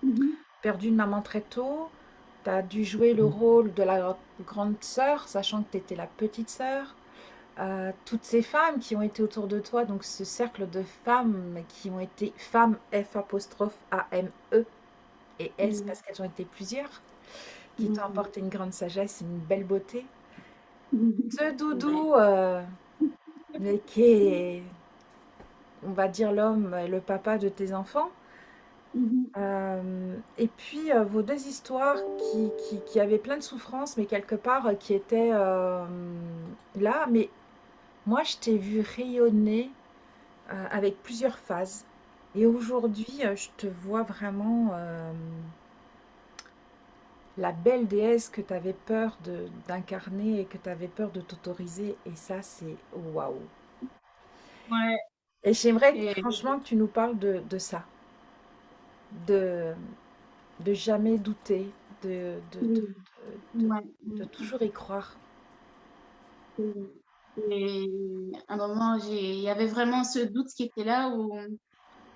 Mmh mh. Perdu une maman très tôt, tu as dû jouer le rôle de la grande sœur, sachant que tu étais la petite sœur. Toutes ces femmes qui ont été autour de toi, donc ce cercle de femmes qui ont été femmes F apostrophe A-M-E et S Mmh. parce qu'elles ont été plusieurs, qui t'ont Mmh. apporté une grande sagesse et une belle beauté. Ce C'est vrai. doudou, mais qui est, on va dire, l'homme et le papa de tes enfants. Mmh mh. Et puis vos deux histoires qui avaient plein de souffrances, mais quelque part qui étaient là. Mais moi, je t'ai vu rayonner avec plusieurs phases. Et aujourd'hui, je te vois vraiment la belle déesse que tu avais peur d'incarner et que tu avais peur de t'autoriser. Et ça, c'est waouh. Ouais Et j'aimerais et franchement que tu nous parles de ça, de, de jamais douter, mmh. de, Ouais. de Mmh. toujours y croire. Mmh. Et à un moment, il y avait vraiment ce doute qui était là où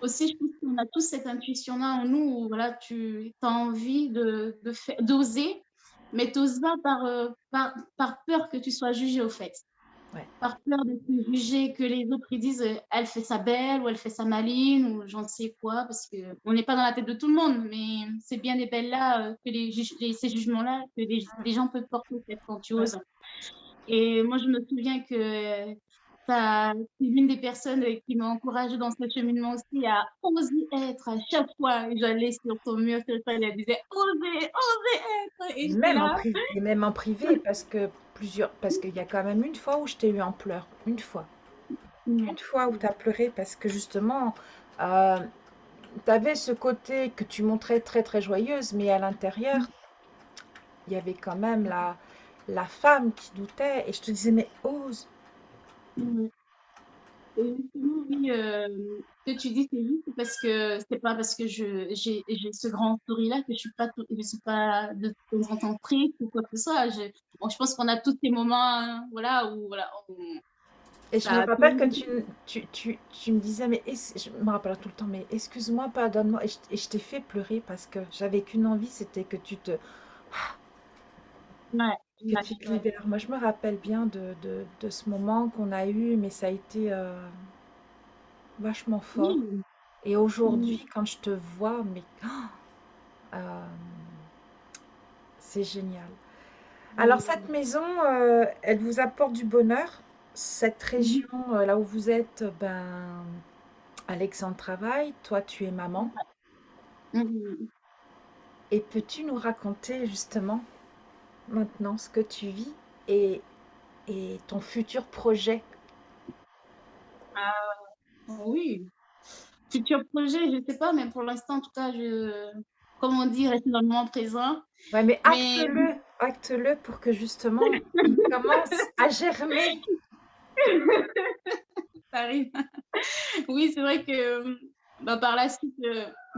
aussi je pense qu'on a tous cette intuition-là en nous où voilà, tu as envie d'oser, mais tu oses pas par peur que tu sois jugé au fait. Ouais. Par peur de te juger, que les autres ils disent, «Elle fait ça belle» ou «Elle fait ça maline» ou j'en sais quoi, parce qu'on n'est pas dans la tête de tout le monde, mais c'est bien des belles-là, que ces jugements-là, que les gens peuvent porter au fait quand tu Ouais. oses. Et moi, je me souviens que c'est l'une des personnes, qui m'a encouragée dans ce cheminement aussi à oser être à chaque fois. J'allais sur ton mur, sur ça, elle disait: «Osez, osez être» et j'étais là. Et même en privé, parce qu'il y a quand même une fois où je t'ai eu en pleurs. Une fois. Mmh. Une fois où tu as pleuré parce que justement, tu avais ce côté que tu montrais très très joyeuse, mais à l'intérieur, il y avait quand même la femme qui doutait. Et je te disais, mais ose. Mmh. Et justement, oui, ce que tu dis, c'est juste parce que c'est pas parce que j'ai ce grand sourire-là que je suis pas de temps en temps triste ou quoi que ce soit. Bon, je pense qu'on a tous ces moments, voilà, où voilà, Et je Ça me a rappelle que pu. tu me disais, mais je me rappelle tout le temps, mais excuse-moi, pardonne-moi. Et je t'ai fait pleurer parce que j'avais qu'une envie, c'était Ouais, que ouais, tu te ouais. libères. Moi, je me rappelle bien de ce moment qu'on a eu, mais ça a été vachement fort. Oui. Et Mm. aujourd'hui, quand je te vois, mais euh, c'est génial. Alors, cette Mm. maison, elle vous apporte du bonheur. Cette Mhm. région, là où vous êtes, ben, Alexandre travaille, toi, tu es maman. Mhm. Et peux-tu nous raconter justement maintenant ce que tu vis et, et ton futur projet? Ah, oui. Futur projet, je sais pas, mais pour l'instant, en tout cas, comme on dit, rester dans le moment présent. Ouais, mais Mais acte-le pour que justement il commence à germer. ça arrive. Oui, c'est vrai que bah, par la suite,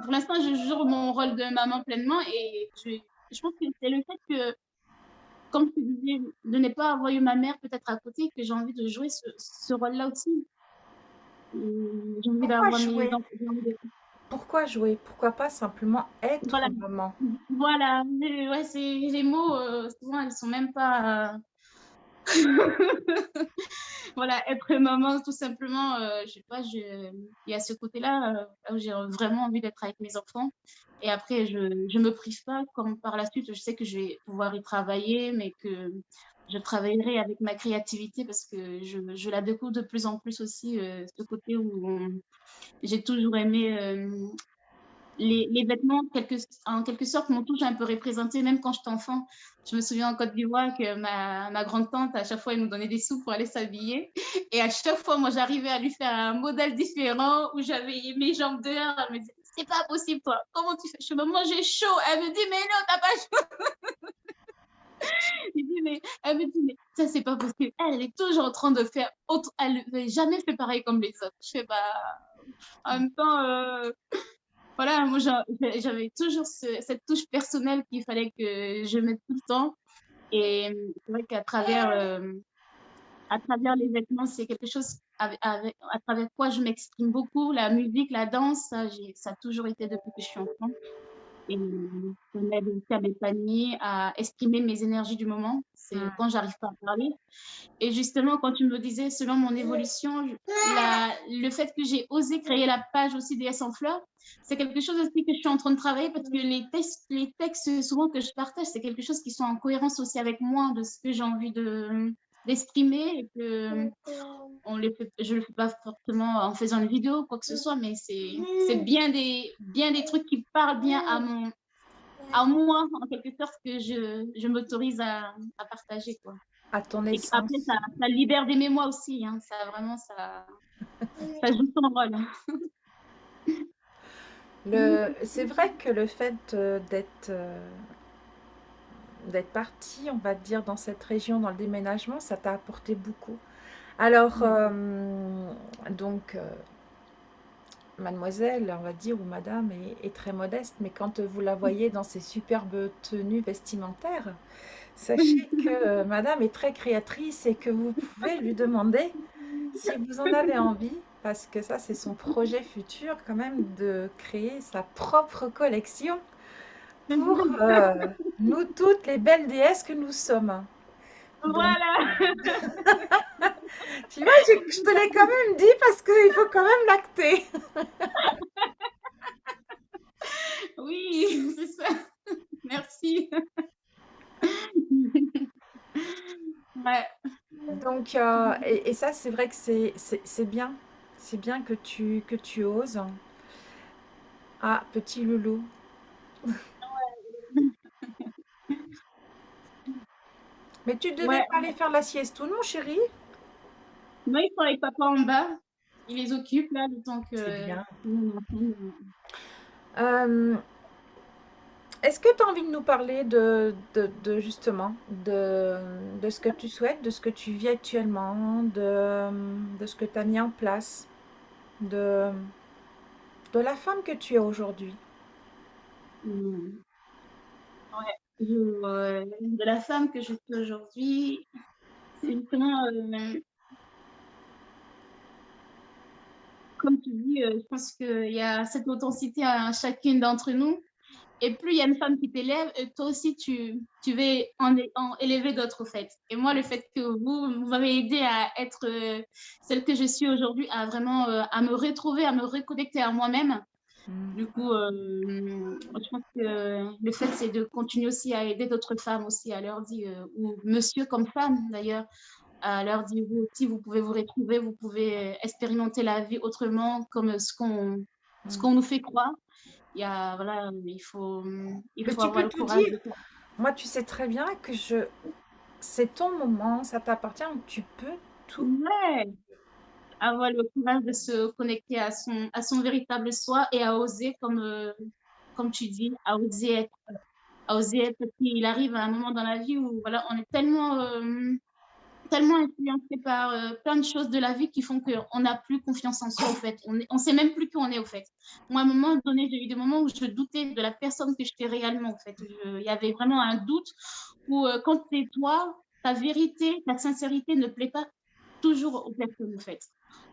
pour l'instant, je joue mon rôle de maman pleinement et je pense que c'est le fait que, comme tu disais, de ne pas avoir eu ma mère peut-être à côté, que j'ai envie de jouer ce rôle-là aussi. J'ai envie Pourquoi d'avoir mes jouer? enfants. Pourquoi jouer? Pourquoi pas simplement être Voilà, maman? voilà. Ouais, les mots, souvent, elles sont même pas. Voilà, être maman, tout simplement, je sais pas, il y a ce côté-là, là où j'ai vraiment envie d'être avec mes enfants et après je me prive pas comme par la suite, je sais que je vais pouvoir y travailler, mais que je travaillerai avec ma créativité parce que je la découvre de plus en plus aussi, ce côté où j'ai toujours aimé, les vêtements, en quelque sorte, m'ont toujours un peu représentée, même quand j'étais enfant. Je me souviens en Côte d'Ivoire que ma grande-tante, à chaque fois, elle nous donnait des sous pour aller s'habiller. Et à chaque fois, moi, j'arrivais à lui faire un modèle différent où j'avais mes jambes dehors. Elle me disait, c'est pas possible, toi. Comment tu fais? Je dis, maman, j'ai chaud. Elle me dit, mais non, t'as pas chaud. Elle me dit, mais ça, c'est pas possible. Elle est toujours en train de faire autre. Elle n'avait jamais fait pareil comme les autres. Je fais, bah, en même temps, voilà, moi j'avais toujours cette touche personnelle qu'il fallait que je mette tout le temps. Et c'est vrai à travers les vêtements, c'est quelque chose à travers quoi je m'exprime beaucoup. La musique, la danse, ça a toujours été depuis que je suis enfant. Et ça m'aide aussi à m'épanouir, à exprimer mes énergies du moment. C'est Hmm. quand j'arrive pas à parler. Et justement, quand tu me disais, selon mon évolution, le fait que j'ai osé créer la page aussi DS en fleurs, c'est quelque chose aussi que je suis en train de travailler parce que les textes souvent que je partage, c'est quelque chose qui sont en cohérence aussi avec moi, de ce que j'ai envie d'exprimer et que je le fais pas forcément en faisant une vidéo ou quoi que ce soit, mais c'est bien des trucs qui parlent bien à moi, en quelque sorte, que je m'autorise à partager, quoi. À ton Et après, essence. ça libère des mémoires aussi, hein. Ça vraiment, ça joue son rôle, hein. C'est vrai que le fait d'être parti, on va dire, dans cette région, dans le déménagement, ça t'a apporté beaucoup. Alors, donc, mademoiselle, on va dire, ou madame, est très modeste, mais quand vous la voyez dans ses superbes tenues vestimentaires, sachez que madame est très créatrice et que vous pouvez lui demander si vous en avez envie, parce que ça, c'est son projet futur quand même, de créer sa propre collection pour nous toutes les belles déesses que nous sommes. Donc, Voilà, tu vois, je te l'ai quand même dit parce qu'il faut quand même l'acter. oui, c'est ça. Merci. Ouais, Donc, et ça, c'est vrai que c'est bien. C'est bien que tu oses. Ah, petit loulou. Mais tu devais ouais. pas aller faire la sieste ou non, chérie? Moi, ils sont avec papa en bas. Il les occupe, là, le temps C'est que bien. mon enfant. Euh, Est-ce que tu as envie de nous parler justement de ce que tu souhaites, de ce que tu vis actuellement, de ce que tu as mis en place, de, de la femme que tu es aujourd'hui? Mm. Ouais. De la femme que je suis aujourd'hui, c'est justement comme tu dis, je pense qu'il y a cette authenticité à chacune d'entre nous. Et plus il y a une femme qui t'élève, toi aussi, tu vas en élever d'autres, au fait. Et moi, le fait que vous m'avez aidé à être celle que je suis aujourd'hui, à vraiment à me retrouver, à me reconnecter à moi-même. Mm. Du coup, je pense que le fait, c'est de continuer aussi à aider d'autres femmes aussi, à leur dire, ou monsieur comme femme d'ailleurs, à leur dire, vous aussi, vous pouvez vous retrouver, vous pouvez expérimenter la vie autrement, comme ce Mm. qu'on nous fait croire. Voilà, il Mais faut tu avoir peux le tout courage dire. de faire. Moi, tu sais très bien que c'est ton moment, ça t'appartient, donc tu peux tout. Ouais, avoir le courage de se connecter à son véritable soi et à oser, comme tu dis, à oser être, parce qu'il arrive à un moment dans la vie où voilà, on est tellement influencé par plein de choses de la vie qui font qu'on n'a plus confiance en soi, au fait. On sait même plus qui on est, au fait. Moi, à un moment donné, j'ai eu des moments où je doutais de la personne que j'étais réellement, au fait. Il y avait vraiment un doute où, quand c'est toi, ta vérité, ta sincérité ne plaît pas toujours aux personnes, au fait.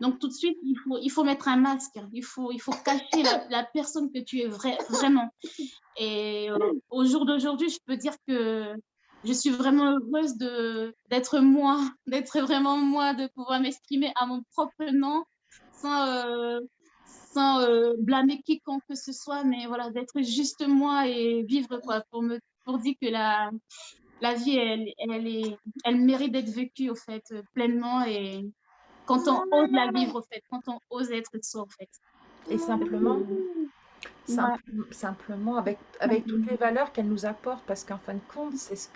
Donc, tout de suite, il faut mettre un masque. Il faut cacher la personne que tu es vraiment. Et au jour d'aujourd'hui, je peux dire que je suis vraiment heureuse d'être moi, d'être vraiment moi, de pouvoir m'exprimer à mon propre nom sans, sans blâmer quiconque que ce soit, mais voilà, d'être juste moi et vivre quoi, pour dire que la vie, elle mérite d'être vécue au fait, pleinement et quand on ose la vivre au fait, quand on ose être soi au fait. Et simplement, Ouais. simplement avec toutes les valeurs qu'elle nous apporte, parce qu'en fin de compte, c'est ce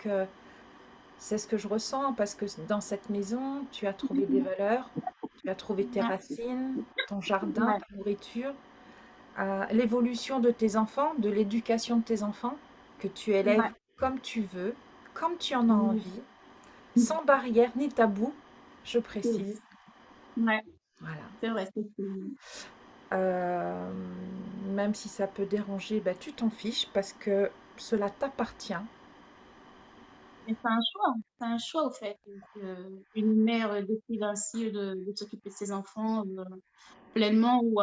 que je ressens, parce que dans cette maison, tu as trouvé des valeurs, tu as trouvé tes Ouais. racines, ton jardin, Ouais. ta nourriture, l'évolution de tes enfants, de l'éducation de tes enfants, que tu élèves Ouais. comme tu veux, comme tu en as Ouais. envie, sans barrière ni tabou, je C'est vrai. précise. Ouais, Voilà. c'est vrai. Euh, Même si ça peut déranger, bah, tu t'en fiches parce que cela t'appartient. Mais c'est un choix. C'est un choix, au fait. Donc, une mère décide ainsi de s'occuper de ses enfants pleinement ou,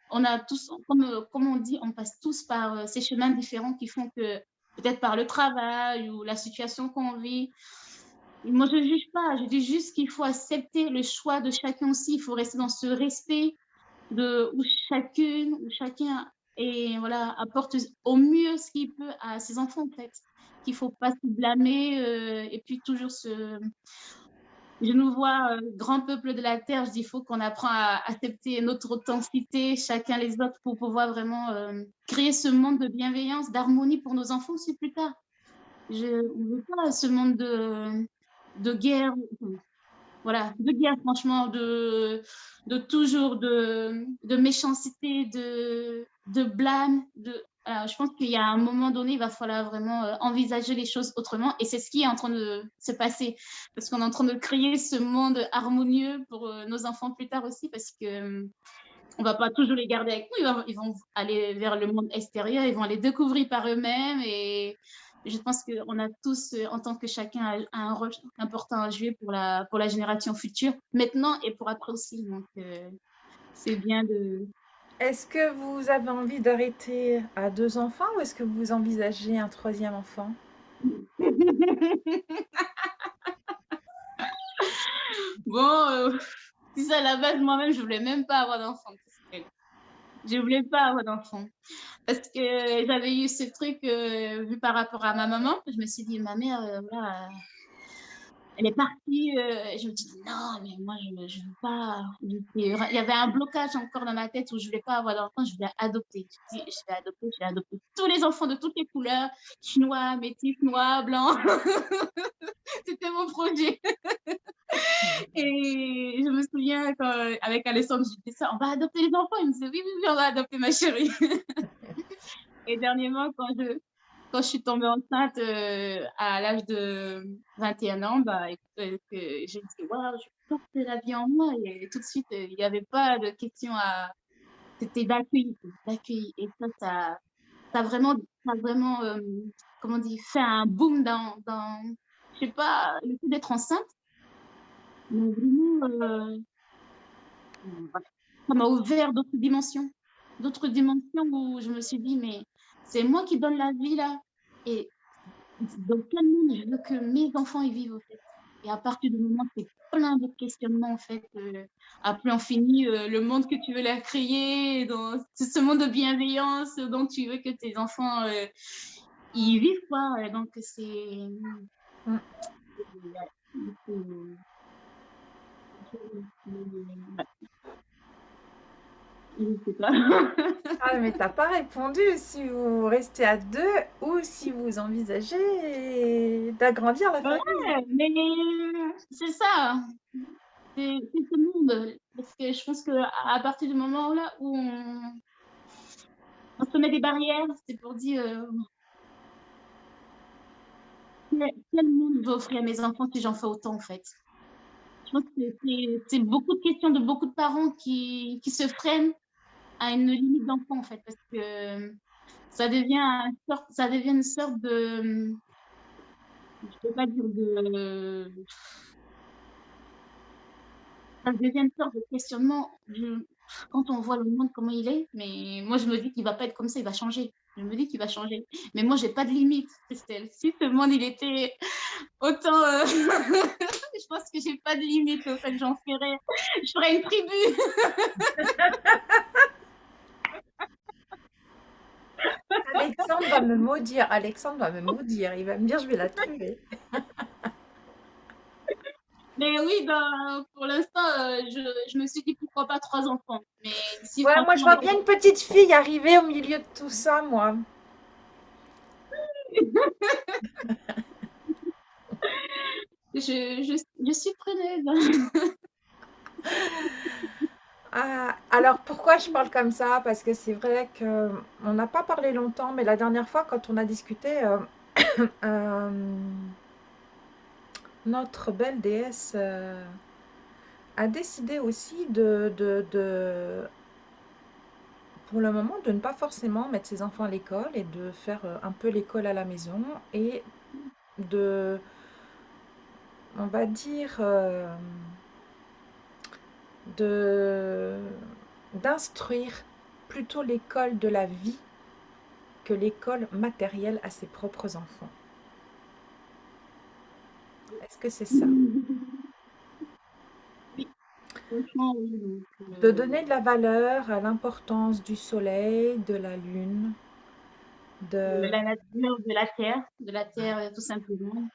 on a tous, comme on dit, on passe tous par ces chemins différents qui font que peut-être par le travail ou la situation qu'on vit. Moi, je ne juge pas. Je dis juste qu'il faut accepter le choix de chacun aussi. Il faut rester dans ce respect de où chacune ou chacun et voilà, apporte au mieux ce qu'il peut à ses enfants, en fait. Qu'il faut pas se blâmer et puis toujours je nous vois, grand peuple de la terre, je dis, il faut qu'on apprend à accepter notre authenticité, chacun les autres, pour pouvoir vraiment créer ce monde de bienveillance, d'harmonie pour nos enfants aussi plus tard. On ne veut pas ce monde de guerre, voilà, de guerre, franchement, de toujours de méchanceté, de blâme. Voilà, je pense qu'il y a un moment donné, il va falloir vraiment envisager les choses autrement. Et c'est ce qui est en train de se passer. Parce qu'on est en train de créer ce monde harmonieux pour nos enfants plus tard aussi. Parce que on va pas toujours les garder avec nous. Ils vont aller vers le monde extérieur. Ils vont aller découvrir par eux-mêmes. Et je pense qu'on a tous, en tant que chacun, un rôle important à jouer pour la génération future, maintenant et pour après aussi. Donc, c'est bien de... Est-ce que vous avez envie d'arrêter à 2 enfants ou est-ce que vous envisagez un troisième enfant? Bon, si c'est à la base, moi-même, je voulais même pas avoir d'enfant. Je voulais pas avoir d'enfant. Parce que j'avais eu ce truc, vu par rapport à ma maman. Je me suis dit, ma mère, voilà, elle est partie, je me dis: «Non, mais moi je veux pas». Il y avait un blocage encore dans ma tête où je voulais pas avoir d'enfant, je voulais adopter. Je dis: je vais adopter tous les enfants de toutes les couleurs, chinois, métis, noirs, blancs». C'était mon projet et je me souviens quand, avec Alessandre, je disais ça: «On va adopter les enfants». Il me disait: «Oui, oui, oui, on va adopter ma chérie». Et dernièrement, quand je suis tombée enceinte à l'âge de 21 ans, bah, écoute, que j'ai dit, waouh, je porte la vie en moi. Et tout de suite, il n'y avait pas de question à. C'était d'accueil, quoi, d'accueil. Et ça a vraiment, comment on dit, fait un boom je sais pas, le fait d'être enceinte. Mais vraiment, voilà. ça m'a ouvert d'autres dimensions où je me suis dit, mais c'est moi qui donne la vie là. Et dans quel monde je veux que mes enfants y vivent, en fait. Et à partir du moment où c'est plein de questionnements, en fait, à plus en fini, le monde que tu veux leur créer, dans ce monde de bienveillance dont tu veux que tes enfants y vivent, quoi. Donc, c'est. Mm. Je sais pas. Ah, mais t'as pas répondu si vous restez à deux ou si vous envisagez d'agrandir la famille. Ouais, mais c'est ça. C'est ce monde. Parce que je pense qu'à partir du moment là où on se met des barrières, c'est pour dire quel monde je vais offrir à mes enfants si j'en fais autant, en fait. Je pense que c'est beaucoup de questions de beaucoup de parents qui se freinent à une limite d'enfant, en fait, parce que ça devient une sorte de, je peux pas dire de, ça devient une sorte de questionnement. Quand on voit le monde comment il est, mais moi je me dis qu'il va pas être comme ça, il va changer. Je me dis qu'il va changer. Mais moi, j'ai pas de limite, Christelle. Si ce monde, il était autant. Je pense que j'ai pas de limite. Au fait, je ferais une tribu. Alexandre va me maudire. Alexandre va me maudire. Il va me dire je vais la tuer. Mais oui, ben, pour l'instant, je me suis dit pourquoi pas 3 enfants. Mais si Ouais, moi je franchement, vois bien une petite fille arriver au milieu de tout ça, moi. je suis preneuse. Ah, alors pourquoi je parle comme ça? Parce que c'est vrai que on n'a pas parlé longtemps, mais la dernière fois quand on a discuté, euh, notre belle déesse a décidé aussi pour le moment, de ne pas forcément mettre ses enfants à l'école et de faire un peu l'école à la maison et de, on va dire, de d'instruire plutôt l'école de la vie que l'école matérielle à ses propres enfants. Est-ce que c'est ça? Oui, franchement, oui. Donc, De donner de la valeur à l'importance du soleil, de la lune, de de... la nature, de la terre tout simplement.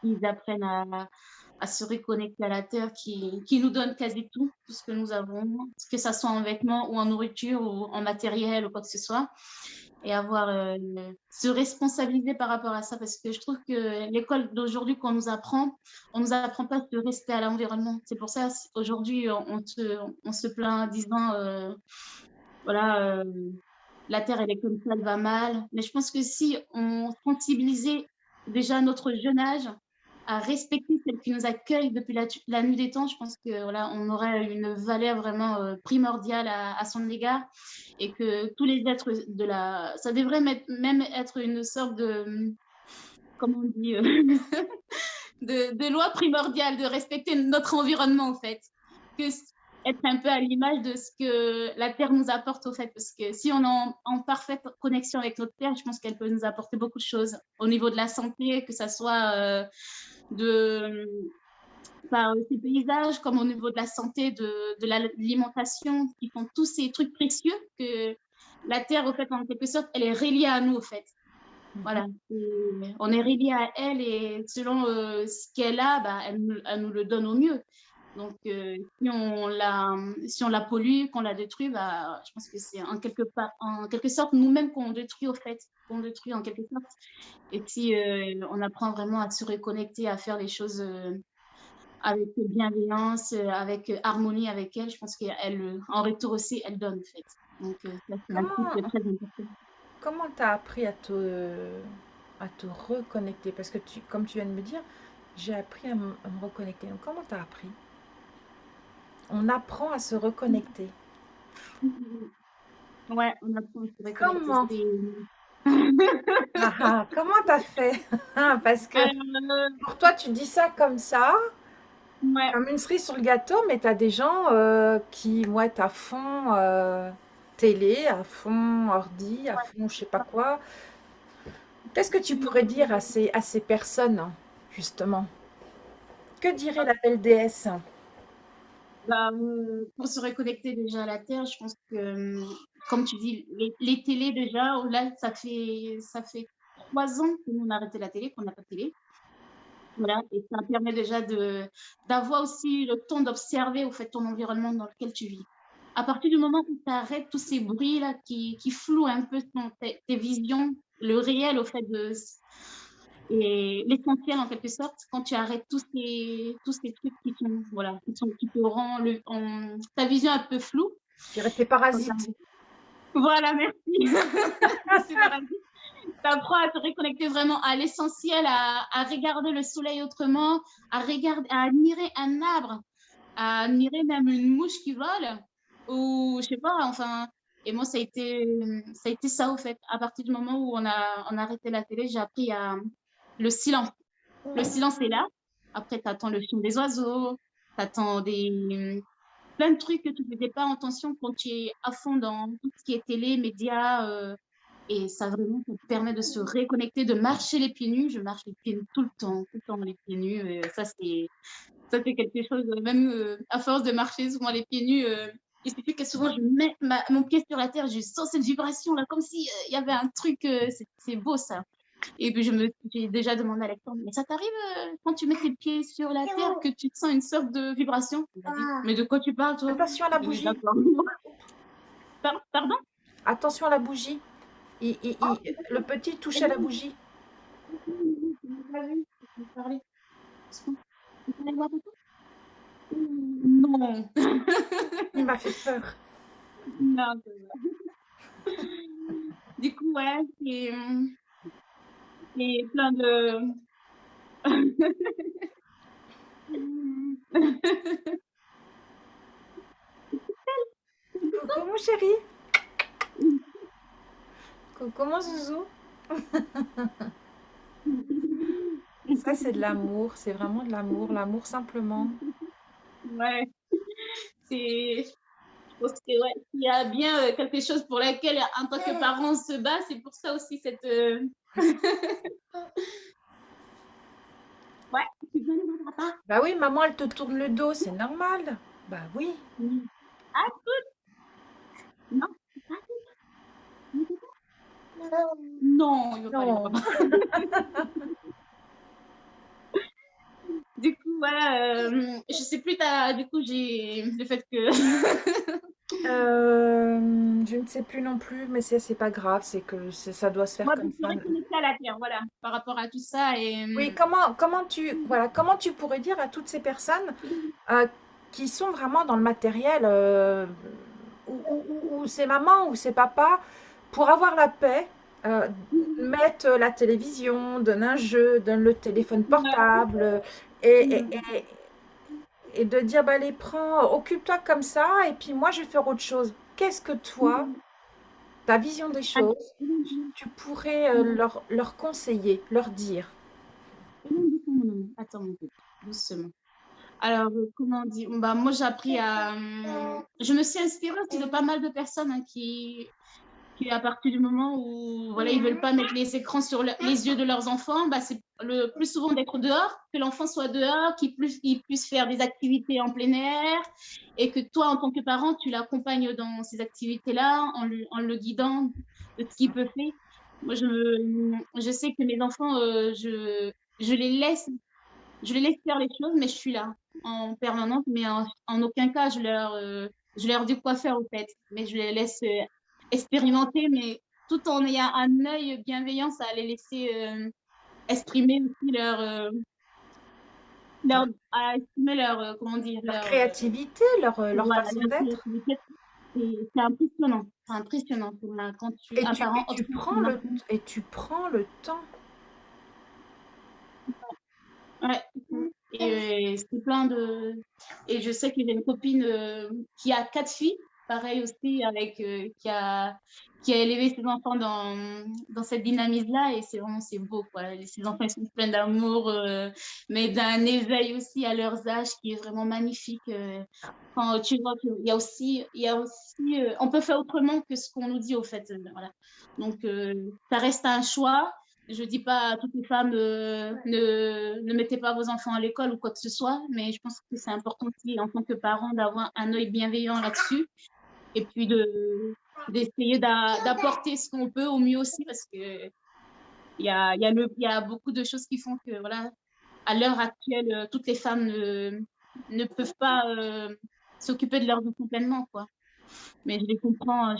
Ils apprennent à se reconnecter à la terre qui nous donne quasi tout ce que nous avons, que ce soit en vêtements ou en nourriture ou en matériel ou quoi que ce soit. Et avoir se responsabiliser par rapport à ça parce que je trouve que l'école d'aujourd'hui on nous apprend pas ce respect à l'environnement. C'est pour ça aujourd'hui on se plaint en disant voilà la terre elle est comme ça, elle va mal. Mais je pense que si on sensibilisait déjà notre jeune âge à respecter celle qui nous accueille depuis la nuit des temps, je pense que voilà, on aurait une valeur vraiment primordiale à son égard et que tous les êtres de la, ça devrait même être une sorte de, comment on dit, de loi primordiale de respecter notre environnement en fait, que être un peu à l'image de ce que la Terre nous apporte au fait, parce que si on est en parfaite connexion avec notre Terre, je pense qu'elle peut nous apporter beaucoup de choses au niveau de la santé, que ça soit de par ces paysages, comme au niveau de la santé, de l'alimentation, qui font tous ces trucs précieux que la Terre, au fait, en quelque sorte, elle est reliée à nous, au fait. Voilà, on est relié à elle et selon ce qu'elle a, bah, elle nous le donne au mieux. Donc, si on la pollue, qu'on la détruit, bah, je pense que c'est en quelque sorte nous-mêmes qu'on détruit au fait, qu'on détruit en quelque sorte. Et si on apprend vraiment à se reconnecter, à faire les choses avec bienveillance, avec harmonie avec elle, je pense qu'elle, en retour aussi, elle donne, en fait. Donc, ça, c'est un truc Comment très important. comment t'as appris à te reconnecter? Parce que comme tu viens de me dire, j'ai appris à me reconnecter. Donc comment t'as appris? On apprend à se reconnecter. Ouais, on apprend à se reconnecter. Comment? Ah, ah, comment t'as fait? Parce que Alors, pour toi, tu dis ça comme ça, Ouais, comme une cerise sur le gâteau, mais tu as des gens qui vont être à fond télé, à fond ordi, à fond je sais pas quoi. Qu'est-ce que tu pourrais dire à ces personnes, justement? Que dirait la belle déesse? bah, pour se reconnecter déjà à la terre, je pense que, comme tu dis, les télés déjà, là, ça fait 3 ans que nous on a arrêté la télé, qu'on n'a pas de télé. Voilà, et ça permet déjà d'avoir aussi le temps d'observer au fait ton environnement dans lequel tu vis. À partir du moment où tu arrêtes tous ces bruits-là qui flouent un peu tes visions, le réel au fait et l'essentiel en quelque sorte, quand tu arrêtes tous ces trucs voilà, qui te rend ta vision un peu floue. Je dirais tes quand parasites. t'arrêtes- Voilà, merci. C'est paradis. Tu apprends à te reconnecter vraiment à l'essentiel, à regarder le soleil autrement, à admirer un arbre, à admirer même une mouche qui vole, ou je sais pas, enfin. Et moi, ça a été ça, au fait. À partir du moment où on a arrêté la télé, j'ai appris le silence. Le silence est là. Après, tu attends le chant des oiseaux, tu attends plein de trucs que tu ne faisais pas attention quand tu es à fond dans tout ce qui est télé, médias. Et ça vraiment, ça te permet de se reconnecter, de marcher les pieds nus. Je marche les pieds nus tout le temps les pieds nus. Ça, c'est quelque chose, même à force de marcher souvent les pieds nus, il suffit que souvent je mets mon pied sur la terre, je sens cette vibration là, comme si il y avait un truc, c'est beau ça. Et puis j'ai déjà demandé à Alexandre, mais ça t'arrive quand tu mets tes pieds sur la terre que tu sens une sorte de vibration? Il m'a dit, mais de quoi tu parles toi? Attention à la J'ai dit, oui, bougie. d'accord. Pardon? Attention à la bougie. Le petit touche à la bougie. Je n'ai pas vu. Je vais parler. Tu peux aller voir papa? Non. Il m'a fait peur. Non, ça va. Du coup, ouais, c'est plein de. Coucou mon chéri. Coucou mon zouzou. Ça, c'est de l'amour. C'est vraiment de l'amour. L'amour simplement. Ouais, je pense que ouais, s'il y a bien quelque chose pour laquelle en tant que parent on se bat, c'est pour ça aussi cette. Ouais, tu veux aller voir papa? Bah oui, maman, elle te tourne le dos. C'est normal. Bah oui. Ah, non, non, il veut pas aller voir Non. papa. Du coup, ouais, je sais plus, du coup, j'ai le fait que. Je ne sais plus non plus, mais c'est pas grave. C'est que ça doit se faire Moi, de comme se ça. reconnecter à la terre, voilà, par rapport à tout ça. Et. Oui, comment tu pourrais dire à toutes ces personnes euh, qui sont vraiment dans le matériel, ou c'est maman ou c'est papa, pour avoir la paix, euh, mettre la télévision, donne un jeu, donne le téléphone portable, et, et, et, et de dire, bah, les prends, occupe-toi comme ça, et puis moi, je vais faire autre chose. Qu'est-ce que toi, ta vision des choses, tu pourrais leur conseiller, leur dire? Attends, mon petit, doucement. Alors, comment dire? Bah, moi, j'ai appris à. Je me suis inspirée aussi de pas mal de personnes hein, qui, à partir du moment où voilà, ils veulent pas mettre les écrans sur les yeux de leurs enfants, bah, c'est le plus souvent d'être dehors, que l'enfant soit dehors, qu'il puisse faire des activités en plein air, et que toi, en tant que parent, tu l'accompagnes dans ces activités-là, en le guidant de ce qu'il peut faire. Moi, je sais que mes enfants, je les laisse je les laisse faire les choses, mais je suis là en permanence, mais en aucun cas je leur dis quoi faire au fait. Mais je les laisse expérimenter, mais tout en ayant un œil bienveillant, ça les laisser exprimer aussi à exprimer comment dire, Leur créativité, leur voilà, façon leur d'être. créativité. C'est impressionnant. C'est impressionnant quand un parent observe son enfant. Et tu prends le temps. Ouais. Et c'est plein de. Et je sais que j'ai une copine qui a 4 filles. pareil aussi, avec qui a élevé ses enfants dans cette dynamique-là, et c'est vraiment c'est beau, quoi. Ces enfants, ils sont pleins d'amour, mais d'un éveil aussi à leurs âges qui est vraiment magnifique. Quand tu vois qu'il y a aussi, on peut faire autrement que ce qu'on nous dit, au fait. Voilà. Donc, ça reste un choix. Je dis pas à toutes les femmes ne mettez pas vos enfants à l'école ou quoi que ce soit, mais je pense que c'est important aussi en tant que parent d'avoir un œil bienveillant là-dessus, et puis d'essayer d'apporter ce qu'on peut au mieux aussi, parce que il y a beaucoup de choses qui font que voilà, à l'heure actuelle, toutes les femmes ne peuvent pas s'occuper de leur vie complètement, quoi. Mais je les comprends,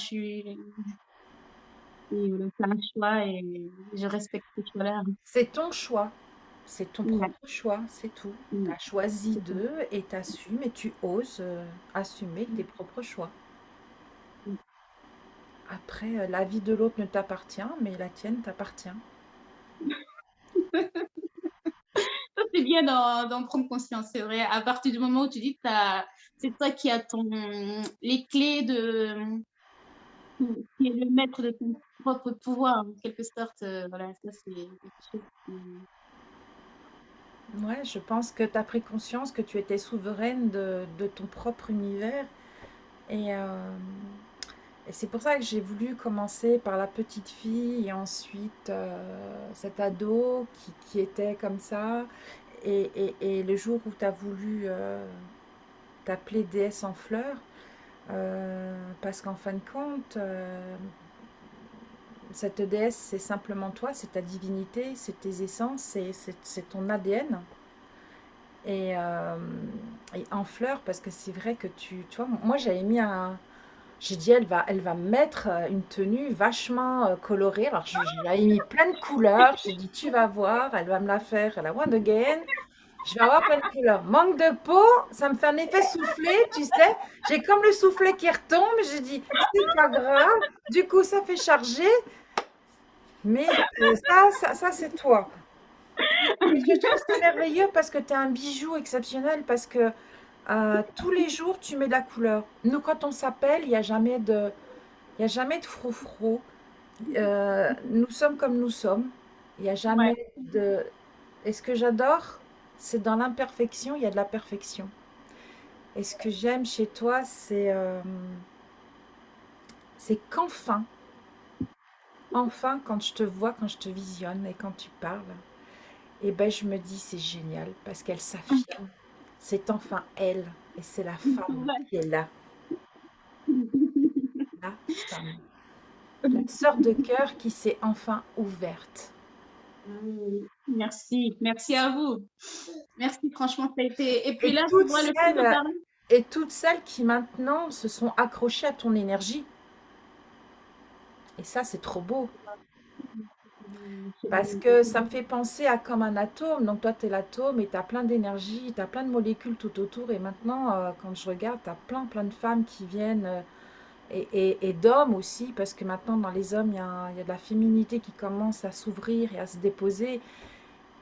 c'est un choix et je respecte ce choix-là. C'est ton choix. C'est ton Ouais, propre choix, c'est tout. Tu ouais, as choisi c'est ça. d'eux et tu assumes et tu oses assumer tes propres choix. Après, la vie de l'autre ne t'appartient, mais la tienne t'appartient. Ça, c'est bien d'en prendre conscience, c'est vrai. À partir du moment où tu dis que c'est toi qui as les clés qui est le maître de ton propre pouvoir, en quelque sorte. Voilà, ça, c'est quelque chose Ouais, je pense que tu as pris conscience que tu étais souveraine de ton propre univers. Et, euh, et c'est pour ça que j'ai voulu commencer par la petite fille et ensuite cet ado qui était comme ça. Et le jour où tu as voulu t'appeler déesse en fleurs, parce qu'en fin de compte, cette déesse, c'est simplement toi, c'est ta divinité, c'est tes essences, c'est ton ADN. Et, euh, et en fleurs, parce que c'est vrai que tu vois, moi j'avais mis un. J'ai dit, elle va mettre une tenue vachement colorée. Alors, j'avais mis plein de couleurs. J'ai dit, tu vas voir, elle va me la faire, la one again. Je vais avoir plein de couleurs. Manque de peau, ça me fait un effet soufflé, tu sais. J'ai comme le soufflet qui retombe. J'ai dit, c'est pas grave. Du coup, ça fait charger. Mais ça c'est toi. Et je trouve ça merveilleux parce que tu es un bijou exceptionnel. Parce que tous les jours, tu mets de la couleur. Nous, quand on s'appelle, il y a jamais de froufrou. Nous sommes comme nous sommes. Il n'y a ouais. jamais de. Et ce que j'adore, c'est dans l'imperfection, il y a de la perfection. Et ce que j'aime chez toi, c'est qu'enfin, enfin, quand je te vois, quand je te visionne et quand tu parles, et ben je me dis c'est génial parce qu'elle s'affirme. C'est enfin elle et c'est la femme Ouais. qui est là, la femme, la sœur de cœur qui s'est enfin ouverte. Merci, merci à vous. Merci, franchement, ça a été. Et puis Et là, tu toutes vois, le fait de celles parler. et toutes celles qui maintenant se sont accrochées à ton énergie. Et ça, c'est trop beau. Parce que ça me fait penser à comme un atome. Donc toi, tu es l'atome et tu as plein d'énergie, tu as plein de molécules tout autour. Et maintenant, quand je regarde, tu as plein de femmes qui viennent et d'hommes aussi. Parce que maintenant, dans les hommes, il y a de la féminité qui commence à s'ouvrir et à se déposer.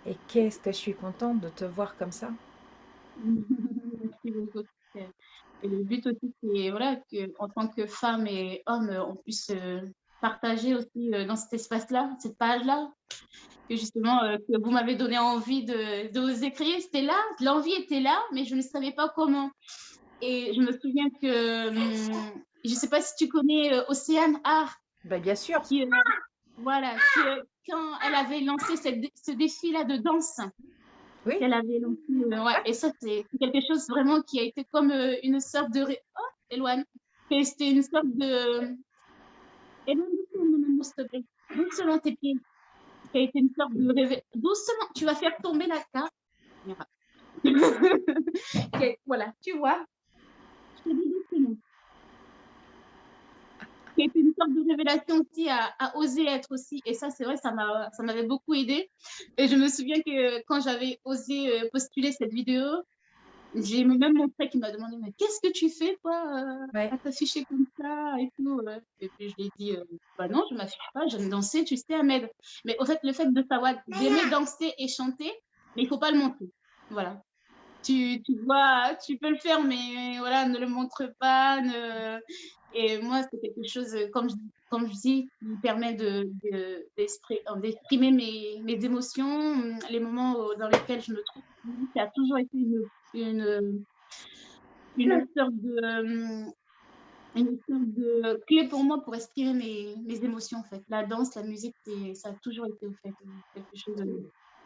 Et qu'est-ce que je suis contente de te voir comme ça. Merci beaucoup. Et le but aussi, c'est voilà, que, en tant que femme et homme, on puisse partager aussi dans cet espace-là, cette page-là, que justement, que vous m'avez donné envie de vous écrire. C'était là, l'envie était là, mais je ne savais pas comment. Et je me souviens que, je ne sais pas si tu connais Océane Art, Ben, bien sûr. qui, voilà, quand elle avait lancé ce défi-là de danse, Oui. qu'elle avait lancé, ouais, et ça, c'est quelque chose vraiment qui a été comme une sorte de. Oh, Eloane, que c'était une sorte de. Eloane, doucement, s'il te plaît. Doucement tes pieds. Qui a été une sorte de réveil. Doucement, tu vas faire tomber la caméra. Voilà, tu vois, je te dis doucement. Qui a été une sorte de révélation aussi à oser être aussi. Et ça, c'est vrai, ça m'avait beaucoup aidé. Et je me souviens que quand j'avais osé postuler cette vidéo, j'ai même mon frère qui m'a demandé, mais qu'est-ce que tu fais, toi, Ouais. à t'afficher comme ça et tout. Et puis je lui ai dit, bah non, je m'affiche pas, j'aime danser, tu sais, Ahmed. Mais au fait, le fait de savoir d'aimer danser et chanter, mais il faut pas le montrer. Voilà. tu vois, tu peux le faire, mais voilà, ne le montre pas, ne et moi, c'est quelque chose, comme je dis, qui me permet d'exprimer mes émotions, les moments dans lesquels je me trouve. Ça a toujours été une sorte de, une sorte de clé pour moi pour exprimer mes émotions, en fait. La danse, la musique, ça a toujours été, au fait, quelque chose,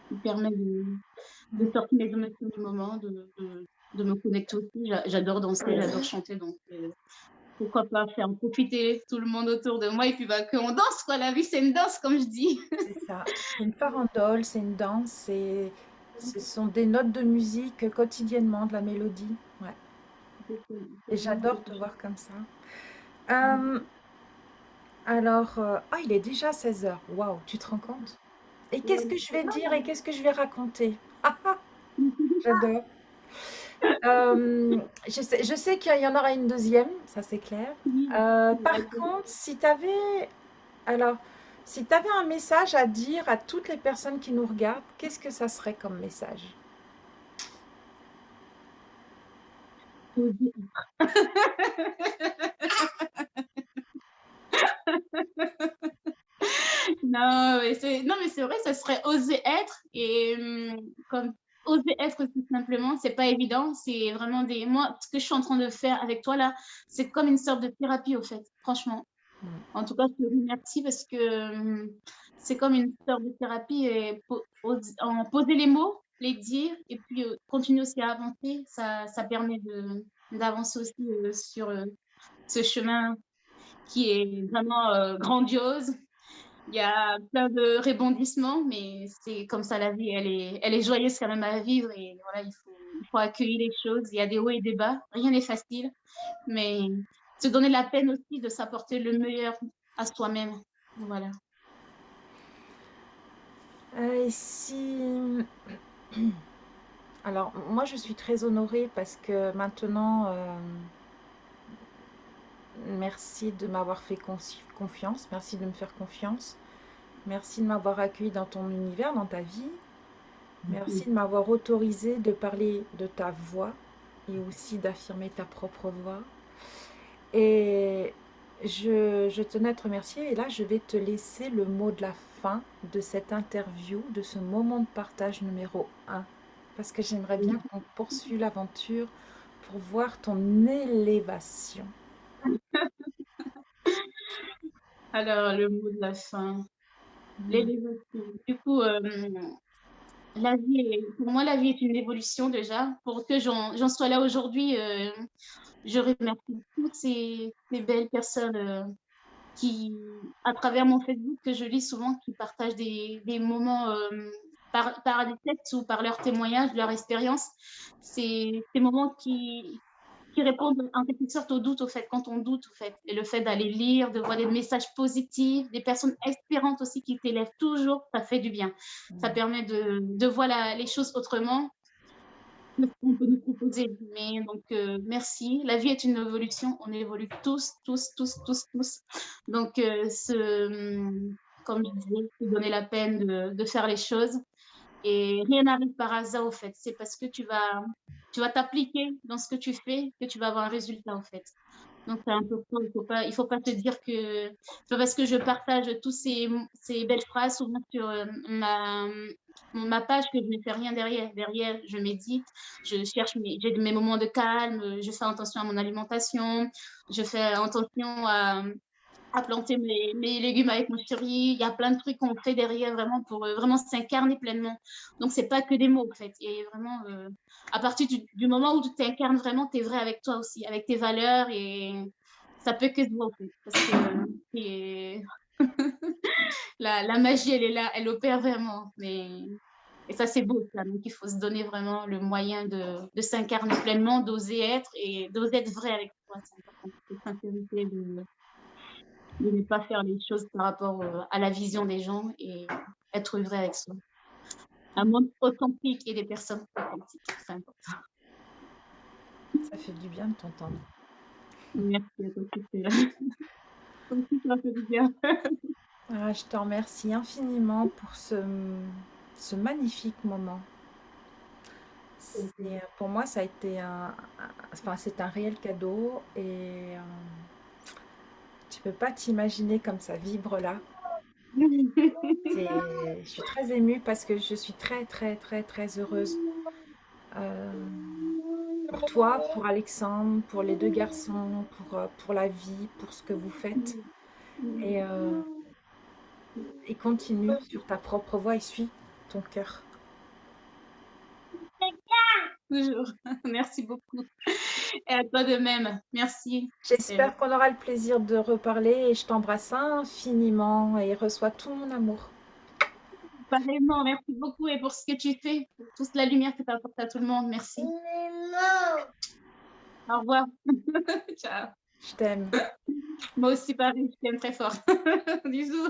qui permet de sortir mes émotions du moment, de me connecter aussi. J'adore danser, j'adore chanter, donc pourquoi pas faire profiter tout le monde autour de moi et puis, bah, qu'on danse, quoi. La vie, c'est une danse, comme je dis. C'est ça. C'est une farandole, c'est une danse, ce sont des notes de musique quotidiennement, de la mélodie. Ouais. Et C'est vraiment j'adore quelque te chose. voir comme ça. Euh, alors, il est déjà 16 heures. Waouh, tu te rends compte? Et qu'est-ce que je vais dire et qu'est-ce que je vais raconter? Ah, ah, j'adore. Je sais qu'il y en aura une deuxième, ça c'est clair. Oui, Par contre, alors, si tu avais un message à dire à toutes les personnes qui nous regardent, qu'est-ce que ça serait comme message? Non, mais c'est vrai, ça serait oser être et comme oser être tout simplement, c'est pas évident. C'est vraiment moi, ce que je suis en train de faire avec toi là, c'est comme une sorte de thérapie au fait, franchement. Mm. En tout cas, je te remercie parce que c'est comme une sorte de thérapie et en poser les mots, les dire et puis continuer aussi à avancer, ça permet d'avancer aussi sur ce chemin qui est vraiment grandiose. Il y a plein de rebondissements, mais c'est comme ça la vie, elle est joyeuse quand même à vivre et voilà, il faut accueillir les choses. Il y a des hauts et des bas, rien n'est facile, mais se donner la peine aussi de s'apporter le meilleur à soi-même. Voilà. Et si... Alors, moi, je suis très honorée parce que maintenant, merci de m'avoir fait confiance, merci de me faire confiance, merci de m'avoir accueilli dans ton univers, dans ta vie, merci de m'avoir autorisé de parler de ta voix et aussi d'affirmer ta propre voix. Et je tenais à te remercier et là, je vais te laisser le mot de la fin de cette interview, de ce moment de partage numéro 1, parce que j'aimerais bien qu'on poursuive l'aventure pour voir ton élévation. Alors, le mot de la fin, Mm. l'élévation. Du coup, pour moi, la vie est une évolution déjà. Pour que j'en sois là aujourd'hui, je remercie toutes ces belles personnes qui, à travers mon Facebook, que je lis souvent, qui partagent des moments par des textes ou par leurs témoignages, leur expérience. C'est ces moments qui répondent en quelque sorte au doute, au fait, quand on doute, au fait. Et le fait d'aller lire, de voir des messages positifs, des personnes espérantes aussi qui t'élèvent toujours, ça fait du bien. Ça permet de voir les choses autrement que ce qu'on peut nous proposer. Mais donc, merci. La vie est une évolution. On évolue tous, tous, tous, tous, tous. Donc, comme je disais, se donner la peine de faire les choses. Et rien n'arrive par hasard, au fait. C'est parce que tu vas t'appliquer dans ce que tu fais que tu vas avoir un résultat, en fait. Donc, c'est un peu ça. Il faut pas te dire que c'est pas parce que je partage tous ces belles phrases souvent sur ma page que je ne fais rien derrière. Derrière, je médite, j'ai mes moments de calme, je fais attention à mon alimentation, je fais attention à planter mes légumes avec mon chéri. Il y a plein de trucs qu'on fait derrière vraiment pour vraiment s'incarner pleinement. Donc, c'est pas que des mots, en fait. Et vraiment, à partir du moment où tu t'incarnes vraiment, tu es vrai avec toi aussi, avec tes valeurs et ça peut que se voir, en fait. Parce que la magie, elle est là, elle opère vraiment. Et ça, c'est beau, ça. Donc, il faut se donner vraiment le moyen de s'incarner pleinement, d'oser être et d'oser être vrai avec toi. C'est important. Cette sincérité de ne pas faire les choses par rapport à la vision des gens et être vrai avec soi. Un monde authentique et des personnes authentiques, c'est important. Ça fait du bien de t'entendre. Merci à toi aussi, c'est comme si ça fait du bien. Ah, je te remercie infiniment pour ce magnifique moment. Pour moi, ça a été enfin, c'est un réel cadeau et tu peux pas t'imaginer comme ça vibre là. Je suis très émue parce que je suis très, très, très, très heureuse euh, pour toi, pour Alexandre, pour les deux garçons, pour la vie, pour ce que vous faites. Et, euh, et continue sur ta propre voie et suis ton cœur. Toujours. Merci beaucoup. Et à toi de même. Merci. J'espère qu'on aura le plaisir de reparler et je t'embrasse infiniment et reçois tout mon amour. Pareillement, merci beaucoup et pour ce que tu fais, pour toute la lumière que tu apportes à tout le monde. Merci. Au revoir. Ciao. Je t'aime. Moi aussi, Paris, je t'aime très fort. Bisous.